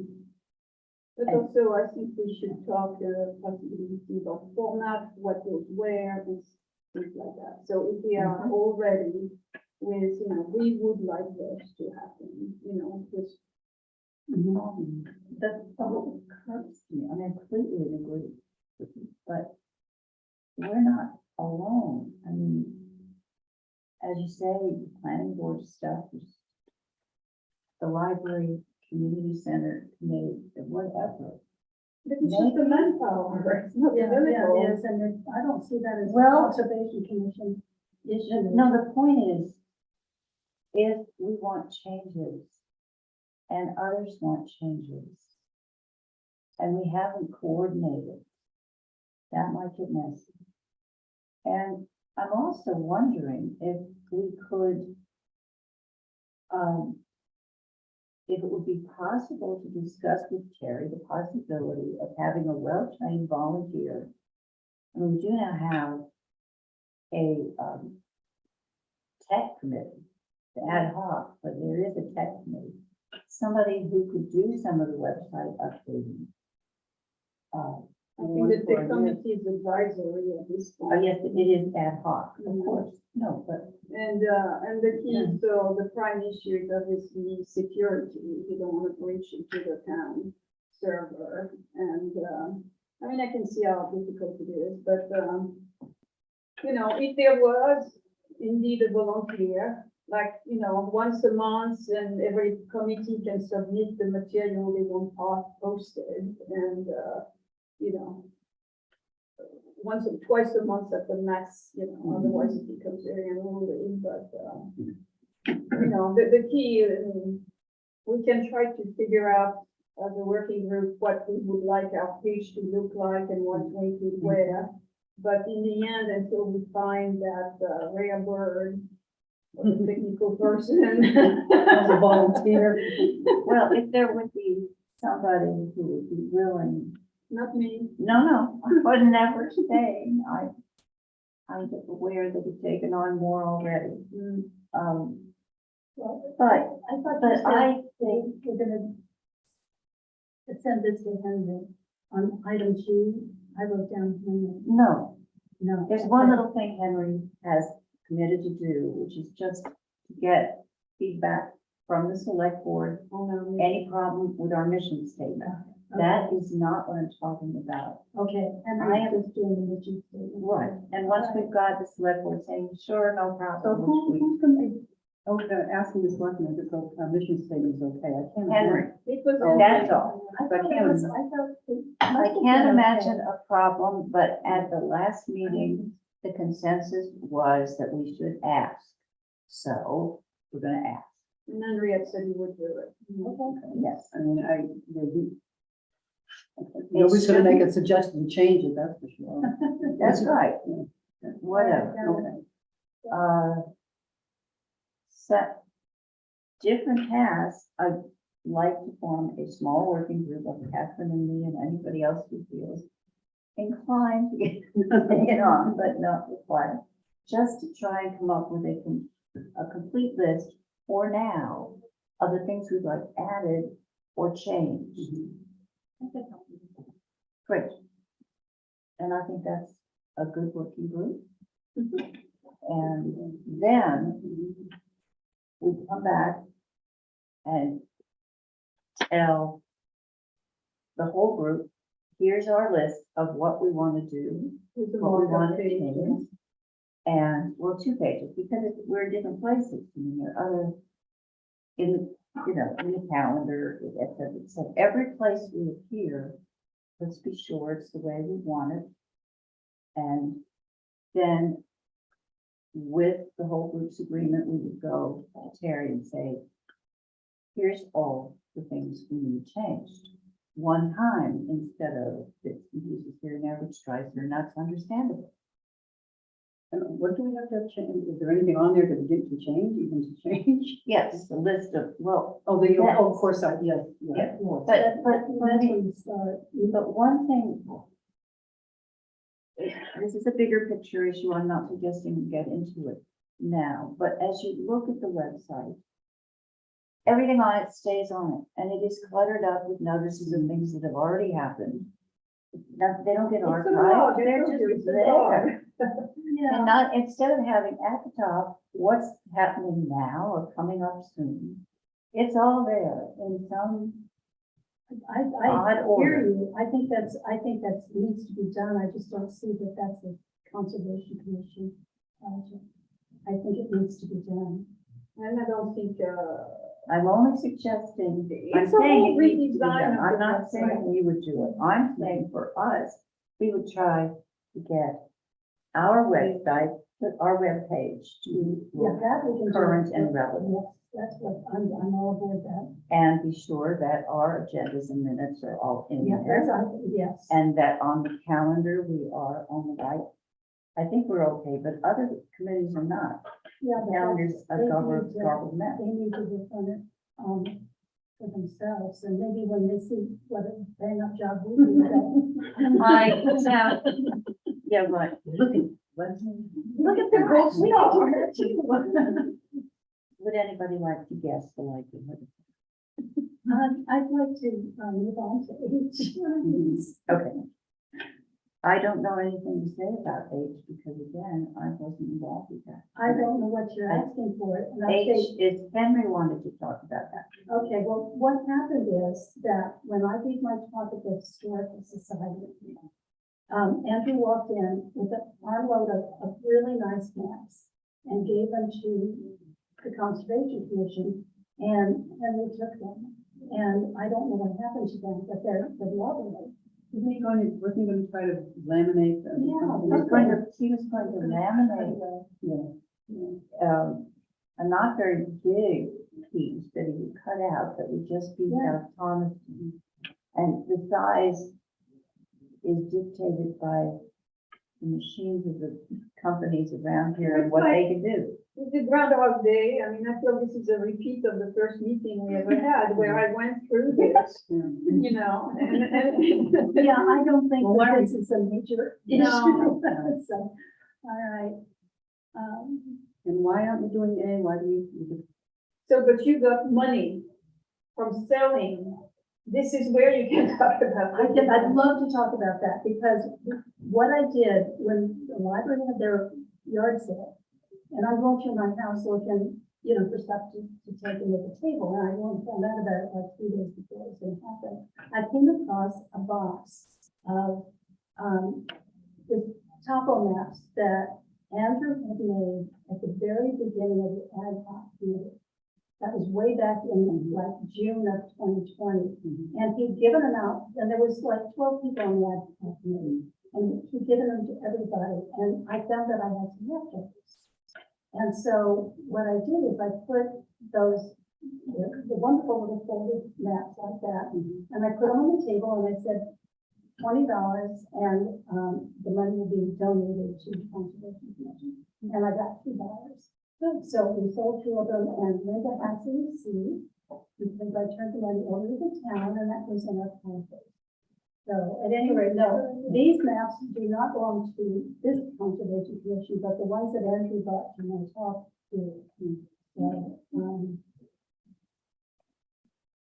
But also, I think we should talk possibility of format, what goes where, and things like that. So if we are already with, we would like this to happen, just. The whole occurs to me, I mean, I completely agree with you, but we're not alone. I mean, as you say, the planning board stuff is the library, community center, committee, whatever. But it's just the manpower, it's not the Yeah, village yeah, hall. it is, and I don't see that as a Well- conservation commission issue. No, the point is, if we want changes and others want changes, and we haven't coordinated, that might get messy. And I'm also wondering if we could if it would be possible to discuss with Terry the possibility of having a well-trained volunteer. I mean, we do now have a, tech committee, the ad hoc, but there is a tech committee. Somebody who could do some of the website updating. I think that the committee is advisory at this Oh, point. yes, it is ad hoc, of Mhm. course, no, but, And the key, so the prime issue is obviously security. You don't want to breach into the town server. And, I mean, I can see how difficult it is, but, you know, if there was indeed a volunteer, like, you know, once a month and every committee can submit the material they want posted and, you know, once or twice a month at the max, you know, otherwise it becomes very unruly, but, you know, the key, we can try to figure out as a working group what we would like our page to look like and what we could wear. But in the end, until we find that rare bird, or the technical person. As a volunteer. well, if there would be somebody who would be willing. Not me. No, I would never say, I'm just aware that we've taken on more already. Well, But, I thought but you said I think, we're gonna send this to Henry on item G. I wrote down Henry. no, No. there's one okay. little thing Henry has committed to do, which is just to get feedback from the select board, Oh, no. any problem with our mission statement. That is not what I'm talking about. Okay, and I I am- was doing the mission statement. Right, and once we've got the select board saying, sure, no So problem, who's gonna be, asking this document if our mission statement is okay? I can't. Henry, It was. Oh, that's all. I But thought it was, I thought. it I must have can't been imagine okay. a problem, but at the last meeting, the consensus was that we should ask. So we're gonna ask, And Henriette said he would do it. Okay. yes. I mean, nobody's gonna make a suggestion to change it, that's for sure. That's right, Yeah. whatever. Okay. Set different tasks. I'd like to form a small working group of Catherine and me and anybody else who feels inclined to get on, but not required. Just to try and come up with a complete list for now of the things we'd like added or changed. Great. And I think that's a good working group. And then we come back and tell the whole group, here's our list of what we want to do, With the what we want markup to page. change. And, well, 2 pages, because we're in different places, I mean, there are other, in, you know, in the calendar, et cetera, et cetera. Every place we appear, let's be sure it's the way we want it. And then with the whole group's agreement, we would go to Terry and say, here's all the things we need changed. One time instead of bits and pieces here and there, which drives her nuts, understandable. And what do we have to change? Is there anything on there that we get to change, even to change? Yes, the list of, well, Oh, Yes. of course, yes. Yeah. but, That's but, where you start. but one thing, this is a bigger picture issue, I'm not suggesting we get into it now, but as you look at the website, everything on it stays on it, and it is cluttered up with notices of things that have already happened. Now, they don't get It's a log, archived, I they're told you, just it's a log. there. And not, instead of having at the top, what's happening now or coming up soon, it's all there in some I odd hear order. you. I think that's needs to be done. I just don't see that that's a conservation commission project. I think it needs to be done. And I don't think, I'm only suggesting, I'm It's a saying whole it needs to be redesign done. of I'm the not saying website. we would do it. I'm saying for us, we would try to get our website, our webpage to Yeah, look that we can do. current and relevant. Yes, that's what, I'm all aboard that. And be sure that our agendas and minutes are all in Yeah, that's, there. yes. And that on the calendar, we are on the right. I think we're okay, but other committees are not. Yeah, but Calendars that's- are they garbled need to- garbled mess. They need to work on it. for themselves, and maybe when they see what a bang up job we do, they'll Now, yeah, right, look at, look at the goals we are. would anybody like to guess the likelihood? I'd like to move on to H. Okay. I don't know anything to say about H because again, I wasn't involved with that. I don't know what you're asking for, and I H think, is Henry wanted to talk about that. okay, well, what happened is that when I gave my talk at the Historical Society, Andrew walked in with an armload of really nice maps and gave them to the Conservation Commission, and Henry took them. And I don't know what happened to them, but they're lovely. Wasn't he going to try to laminate them? Yeah, He was going to laminate Yeah. a not very big piece that he would cut out that would just be Yeah. South Thomaston. And the size is dictated by the machines of the companies around here and what they can do. It's a Groundhog Day. I mean, I feel this is a repeat of the first meeting we ever had where I went through this, Yeah. you know, and Yeah, I don't think Well, that why- this is a major issue. No. So, all right. And why aren't we doing A? Why do you? so, but you got money from selling. This is where you can talk about. I'd love to talk about that, because what I did when the library had their yard sale, and I'm going through my house looking, for stuff to take into the table, and I only found out about it like 3 days before it was gonna happen. I came across a box of, the topo maps that Andrew had made at the very beginning of the ad hoc committee. That was way back in like June of 2020. And he'd given them out, and there was like 12 people on the ad hoc committee. And he'd given them to everybody, and I found that I had some leftovers. And so what I did is I put those, the wonderful little folded maps like that, and I put them on the table and I said, $20, and the money will be donated to the Conservation Commission. And I got $2. So we sold 2 of them, and Linda has to receive, because I turned the money over to the town, and that was in our coffers. So at any rate, no, these maps do not belong to this Conservation Commission, but the ones that Andrew bought to my talk to. So,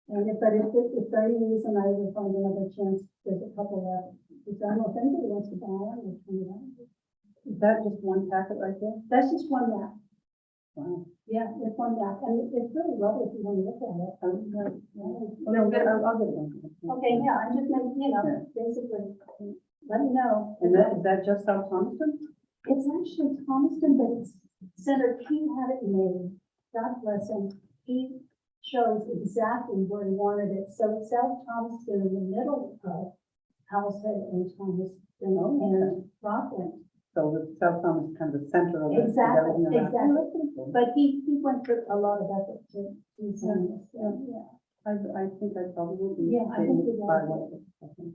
and if for any reason I would find another chance, there's a couple left. If I don't know if anybody wants to buy one, it's $20. Is that just one packet right there? That's just one map. Wow. Yeah, it's one map, and it's really lovely if you want to look at it. I'll get one. Okay, yeah, I'm just making, basically, let me know. And is that just South Thompson? It's actually Thomaston, but it's Senator Key had it made. God bless him. He shows exactly where he wanted it. So it's South Thomaston in the middle of Househead and Thomaston and Rockland. So the South Thompson is kind of the center of it. Exactly, Everything around. exactly. But he went through a lot of effort to design this. So, yeah. I think I probably will be. Yeah, I think you will. Buy one. I think.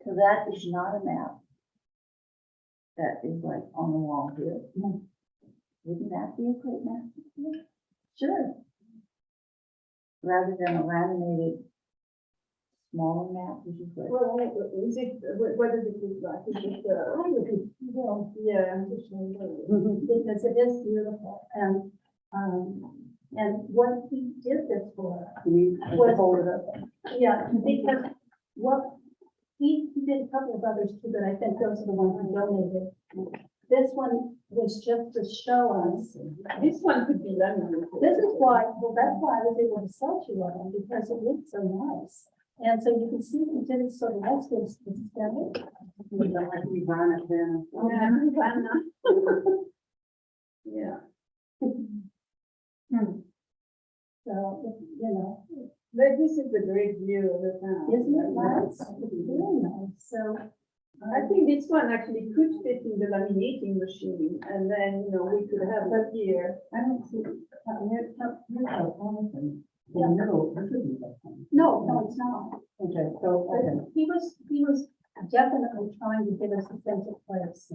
So that is not a map. That is like on the wall here. Wouldn't that be a great map? Sure. Rather than a laminated smaller map, which is good. Well, is it, what does it look like? Is it, I would be, yeah. because it is beautiful, and what he did this for, You need to Was- hold it up. yeah, because what, he did a couple of others too, but I think those are the ones we donated. This one was just to show us, This one could be laminated. this is why, well, that's why I was able to sell 2 of them, because it looked so nice. And so you can see he did it sort of nice, it's extended. Like we run it then. Yeah. So, But this is a great view of the town. isn't it nice? It's really nice, so. I think this one actually could fit in the laminating machine, and then, we could have it here. I don't see, here's South Thompson. In the middle, this isn't South Thompson. No, it's not. Okay, so, okay. But he was definitely trying to give us a sense of place.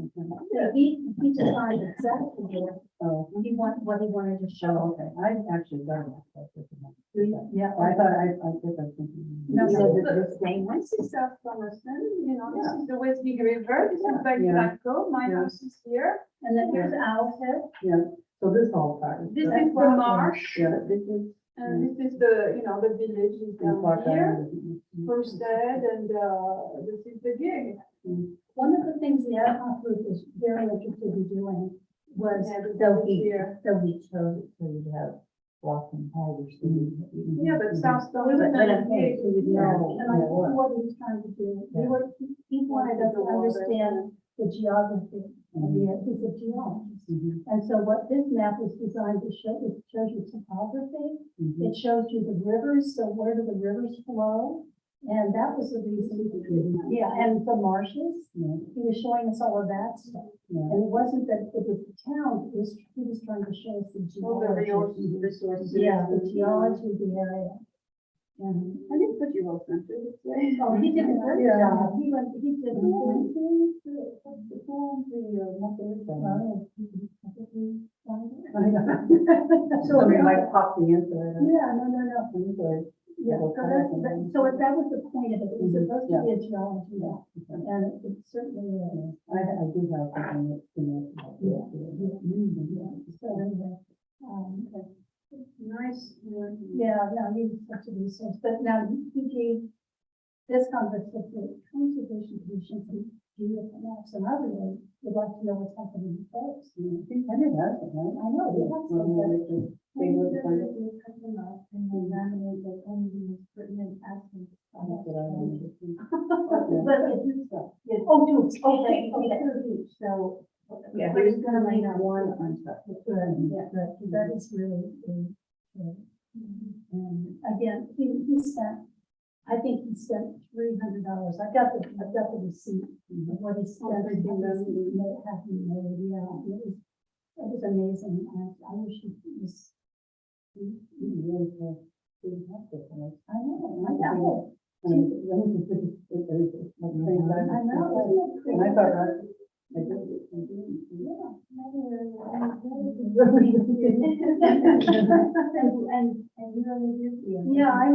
Yeah, he designed exactly what Oh, what he wanted to show. okay, I actually got it. Yeah. I thought I did, I think. No, You no, said that the same This is South Thomaston, you know, this Yeah. is the West Big River, this is by Yeah. Glasgow, my Yeah. house is here. And then here's Owl's Head. Yeah, so this whole part. This the- is the marsh, Yeah. This is, and this is the, you know, the village is and down Clark here, Island. Homestead, and, this is the gig. One of the things the ad hoc group was very interested in doing was, Yeah, the so village he, here. so he chose it so you'd have walking paths. So Yeah, but South But Thomaston. I'm saying, so you'd know. and I think what he was trying to do, he wanted us to understand the geography. of the- He's a geologist. Mhm, And so what this map was designed to show, it shows you topography, mhm. it shows you the rivers, so where do the rivers flow? And that was the reason, yeah, and the marshes, Yeah, he was showing us all of that stuff. yeah. And it wasn't that it was the town, he was trying to show us the All the geology. resources. Yeah, the geology of the area. And, I didn't put you all center, let's say. oh, he did a great Yeah. job, he went, he did. I know. So we might pop the answer. I don't know. Yeah, no. I'm sorry. Yeah, so that was the point of it, it was supposed to be a geology map, Okay. and it certainly is. I do have something that's similar to that. Yeah, yeah. So anyway, Nice. yeah, no, he's such a resource, but now he gave this conference with the conservation commission some beautiful maps, and I really would like to know what's happening with those. I think Henry has it, right? I know, he has some, Well, but- they would find it. cut them up and then laminate the only the most pertinent aspects. That's what I wanted. But it, oh, two, okay, So. Yeah, but here's it's gonna make line up. one on top. good, good, that is really good. And again, he spent, I think he spent $300. I've got the receipt of what he spent. thank you, Having made, yeah, it was amazing. I wish he was, Really, really have to, right? I know. I mean, it's like the same time. I know, isn't it And I crazy? thought, I did it. Yeah. And you're on the review. Yeah, I'm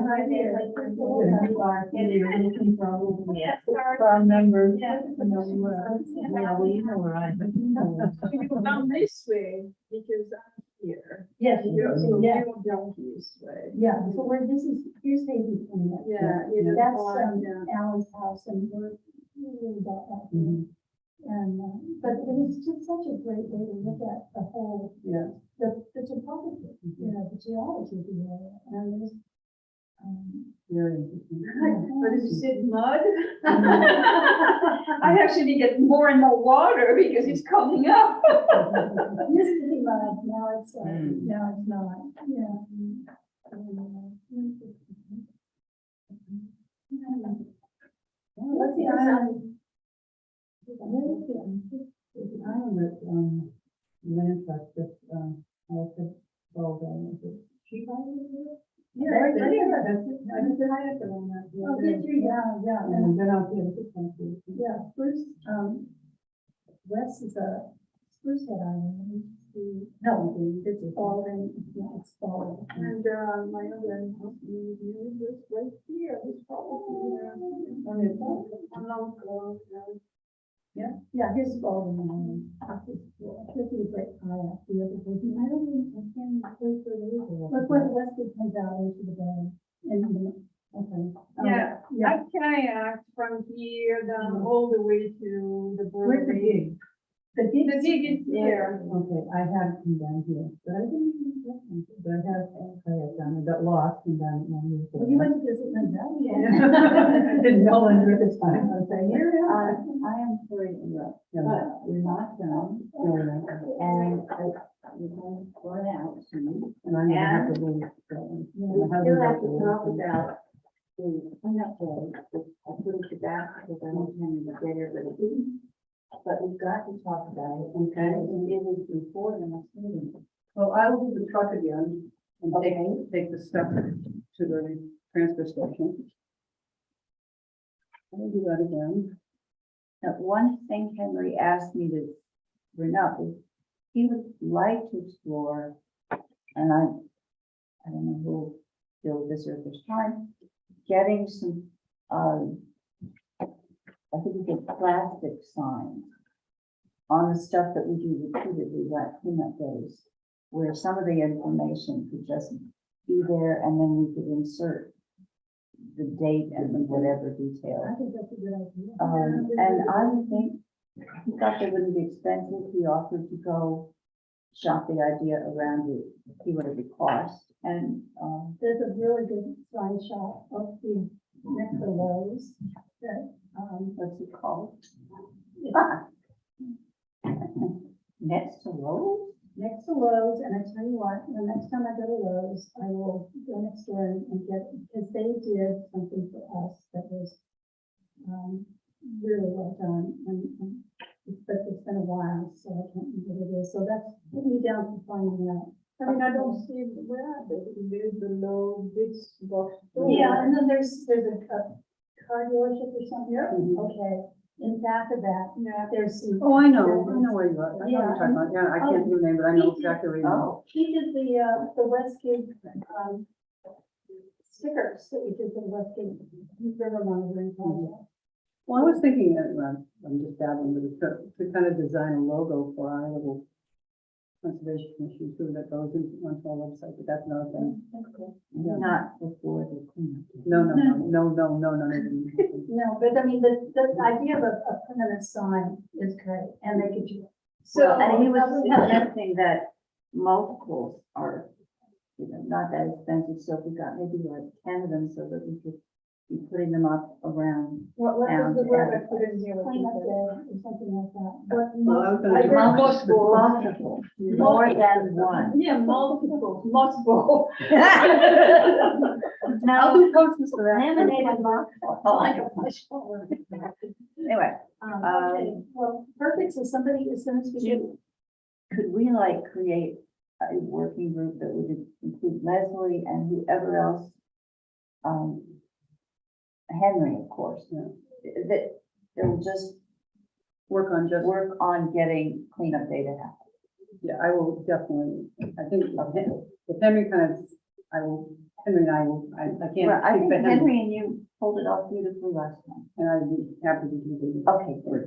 right there. You are, and you're looking for all of Yes, Farm members. Yeah. You know, you are. Yeah, well, you know where I. You go down this way, because I'm here. Yes, You're, so yeah, you're down this way. yeah, so here's Haven Point. Yeah. That's, Yeah. Alan's house, and we're really about that. Mhm. And, but it was just such a great way to look at the whole, Yeah. the topography, you know, the geology of the area, and there's, Very interesting. But as you said, mud. I actually get more and more water because it's coming up. used to be mud, now it's, Mm. now it's not, yeah. What's the island? Where's the island? There's an island that, Landshark just, also called, is it Sheep Island? is it? Yeah, Right right there, there. that's it. I just said I had to on that. Oh, did you? Yeah, And then out there, it's kind of cool. yeah, Spruce, West is a Spruce Head Island, no, it's Baldwin, yeah, it's Baldwin. And, my other house, is this right here, this probably, On the top. along, Yeah, here's Baldwin Island. This is a great kayak, the other day, I don't even, I can't quite believe it. Look where the Westwood comes out into the bay, okay. Yeah, Yeah, I kayak from here down all the way to the border. Where's the gig? the gig, The gig is here. Okay, I have come down here, but I didn't, but I have, I got lost and down here. well, you went to visit Linda. Didn't know under at the time, I was saying, here it is. I am sorry to interrupt, Yeah. but we're not done, and we're going to run out soon. And I'm gonna have to leave. so, We my still husband has have to leave, talk so- about the cleanup day, which I put it back because I don't have any there, but it didn't. But we've got to talk about it, okay? It was before the next meeting. Well, I will do the truck again and take the stuff to the transfer station. I'll do that again. Now, one thing Henry asked me to bring up is he would like to explore, and I don't know who still visit this time, getting some, I think we get plastic signs on the stuff that we do repeatedly, like cleanup days, where some of the information could just be there and then we could insert the date and whatever detail. I think that's a good idea. And I would think, he thought it wouldn't be expensive, he offered to go shop the idea around it, see what it would cost, and, There's a really good sign shop up the next to Lowe's that, what's it called? it's Next to Lowe's? next to Lowe's, and I tell you what, the next time I go to Lowe's, I will go next door and get, because they did something for us that was, really well done, and but it's been a while, so I can't remember what it is, so that's, put me down for finding out. I mean, I don't see where are they, there's the low big box store. Yeah, and then there's a car dealership or something, okay, in back of that, Yeah. there's some. Oh, I know where you are. I know what Yeah. you're talking about. Yeah, I can't do the name, but I know exactly where you are. Oh, He did the Westgate, stickers that we did for the Westgate River Monitoring Project. Well, I was thinking, I'm just dabbling, but it's to kind of design a logo for our little conservation commission too, that goes onto our website, but that's another thing. Yeah. not before the cleanup. No. No, but I mean, the idea of a permanent sign is great, and they could do. So, And he was suggesting that multiples are, not that expensive, so if we got maybe like 10 of them so that we could be putting them up around. what was the word I put in here? Clean up day or something like that. But Well, I was gonna I do- heard multiple. Multiple, more than one. Yeah, multiple. I'll Now, do posters for that. laminated multiple. Oh, I don't know. Anyway, Okay, well, perfect, so somebody, as soon as we get. could we like create a working group that would include Leslie and whoever else? Henry, of course, that will just Work on just, work on getting cleanup data happen. yeah, I will definitely, I think, if Henry kind of, Henry and I will, I can't. Well, I speak think for Henry and you pulled it off beautifully last time. And I'd be happy to do the. Okay, good.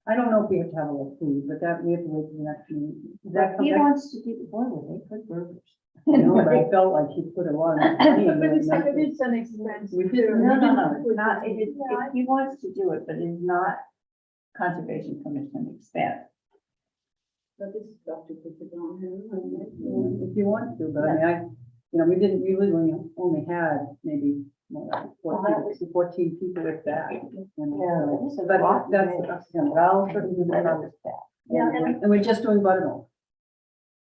I don't know if we have to have a little food, but that, we have to wait for the next meeting. But he wants to do, boy, would they put burgers. No, but I felt like he put a lot of money in But there. it's an expense. We did- too. No, it's not, he wants to do it, but it's not Conservation Commission expense. But it's got to put it on him. If you want to, but I mean, we didn't, we literally only had maybe more like 14 people with that. Yeah. But that's, but I'll certainly do that. Yeah, And we're just doing buttermilk.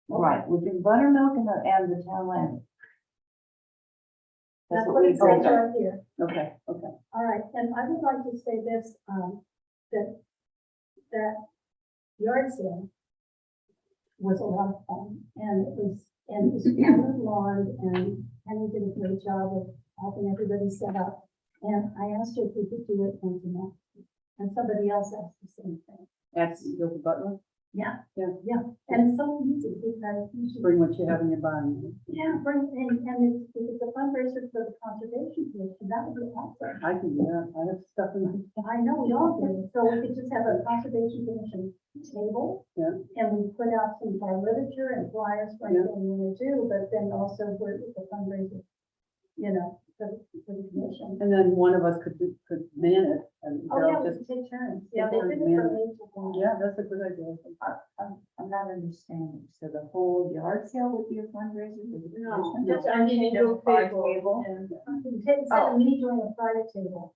Right, we're doing buttermilk and the town land. That's what what we it says voted. right here. Okay. All right, and I would like to say this, that yard sale was a lot of fun, and it was fun and lawn, and Henry did a great job of helping everybody set up. And I asked her if we could do it once a month, and somebody else asked the same thing. That's your butler. Yeah. Yeah. Yeah, and it's so easy, because you should, Bring what you have in your barn. yeah, bring, and if it's a fundraiser for the conservation commission, that would be awesome. I can do that. I have stuff in my. I know, we all do, so we could just have a conservation commission table. Yeah. And we put out some of our literature and flyers for anything we want to do, but then also for the fundraiser, for the commission. And then one of us could man it. And Oh, yeah, they'll we just, could take turns, yeah, they did it Yeah. for me. yeah, that's a good idea. I'm not understanding, so the whole yard sale would be a fundraiser for the No, commission? just an individual Just table. Instead of me doing a private table,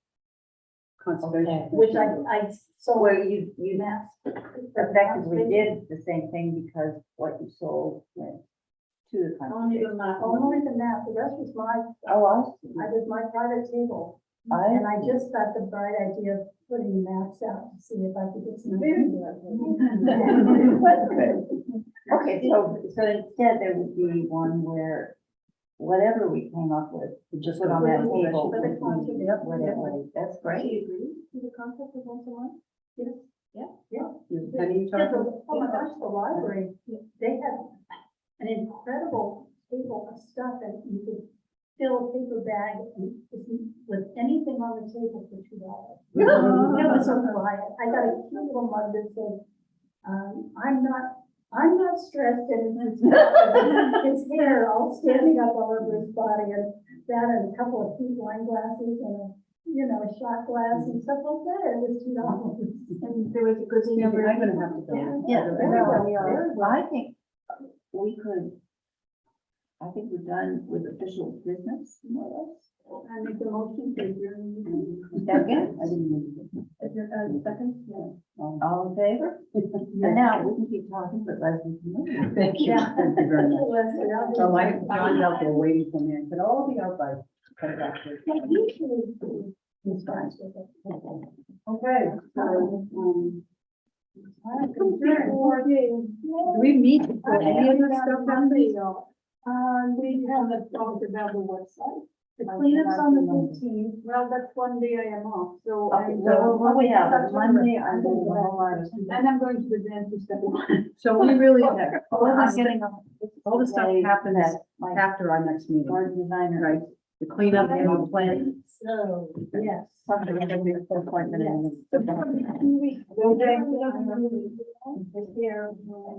Conservation. which I sold. Where you maps. effectively did the same thing because what you sold went to the Only conservation. the map. Only the map, the rest was Oh, I see. I did my private table. I- And I just got the bright idea of putting the maps out to see if I could get some. Okay, so instead there would be one where whatever we came up with, we just put on that table. For the conservation. Yep, whatever, that's Do great. you agree to the concept of once a month? Yes. Yeah. Penny Yeah, chocolate. oh my gosh, the library, they had an incredible table of stuff that you could fill a paper bag with anything on the table for $2. It was so quiet. I got a cute little mug that said, I'm not stressed, and it's hair all standing up all over his body, and that, and a couple of cute wine glasses, and a shot glass and stuff like that. It was $2. And there was a good I'm number. gonna have to go. Yeah, Everybody well, I think we could, I think we're done with official business, more or less. I make the motion to adjourn. Second, I didn't mean Second? all in favor? And now, we can keep talking, but Leslie, can Thank you, Yeah. thank you very much. Leslie, I'll do So my, it. John's out there waiting for me, I said, oh, I'll be out by 10 o'clock. Yeah, usually he's fine with it. Okay, so, All right, adjourn. do we meet for any of this stuff on the? We haven't talked about the website. The cleanup's on the 15th. Well, that's one day I am off, so Okay, I'm, so, oh, yeah, but Monday, I'm doing a whole lot of. and I'm going to the dentist at one. So we really, Well, all I'm this, getting all this stuff happens My after our next meeting, garden designer. right? The cleanup and the plan. So, yes. Something we're gonna do for appointment and. Here,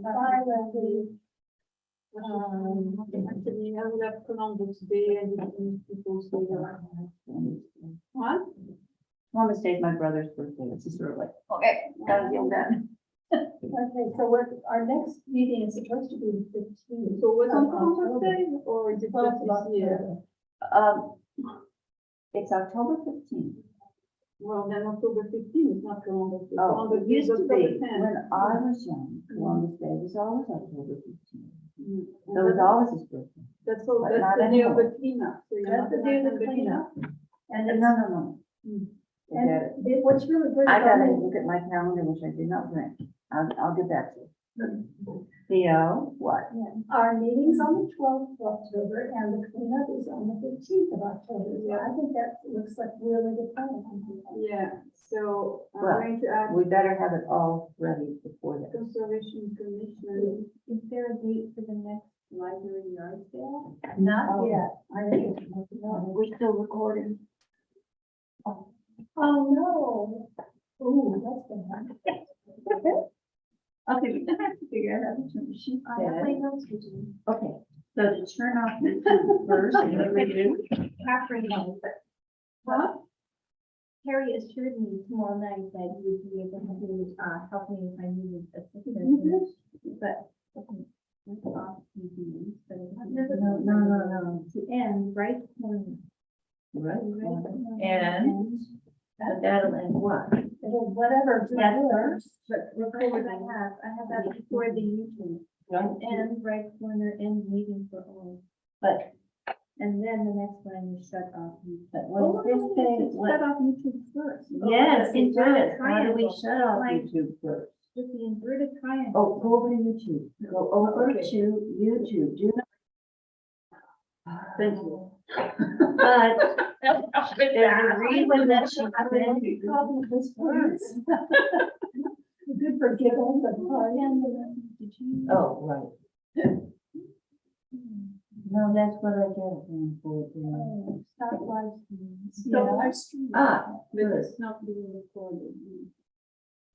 bye, Leslie. Actually, I would have Columbus Day and people say that. What? Columbus Day is my brother's birthday, it's just sort of like, okay, gotta deal with that. Okay, so our next meeting is supposed to be the 15th. So was on of Columbus October. Day or is it just 12th of this year? October. It's October 15th. Well, then October 15th is not Columbus Day. Oh, Columbus it Day used is to October be, 10th. when I was young, Columbus Day was always October 15th. Mm. So it was always his birthday. That's all, but that's not the day of anymore. the cleanup. So you're That's not the day of the gonna have cleanup. And it's, No. Mm. Forget it. what's really good I about gotta it, look at my calendar, which I did not bring. I'll get back to you. Theo, what? our meeting's on the 12th of October, and the cleanup is on the 15th of October. So I think that looks like really good plan. Yeah, so I'm Well, going to add We better have it all ready before that. Conservation Commission. Is there a date for the next library yard sale? Not Oh. yet. I think it's not. We still recording? Oh, no. Ooh, that's bad. Okay, we're gonna have to figure out how to turn the sheet. I have my notes for you. Okay, so to turn off YouTube first, and then we do. Catherine knows, but What? Harry assured me tomorrow night that he would be able to, help me if I needed assistance. But, okay, that's off TV, so. No. To end right corner. Right. Right corner. And that'll end what? It'll, whatever. That first? But record I have that before the YouTube. End right corner, end meeting for all. But, And then the next one is shut off YouTube. but what does this say? Shut off YouTube first. Yes, The it inverted does. How do we triangle. shut off Like- YouTube first? With the inverted triangle. Oh, go over to YouTube. Go over Okay. to YouTube. Do not. Thank you. But there's a reason that she said. Good for giggles and Did you? Oh, right. No, that's what I get for it. stop live streaming. Yeah. Ah, But good. it's not being recorded.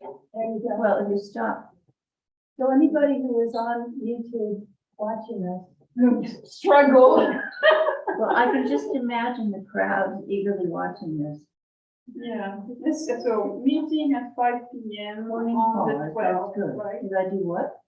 There you go. Well, if you stop. So anybody who is on YouTube watching us, Struggle. Well, I can just imagine the crowd eagerly watching this. Yeah, this, so meeting at 5 p.m. on Oh, the that 12th, sounds good. right? Did I do what?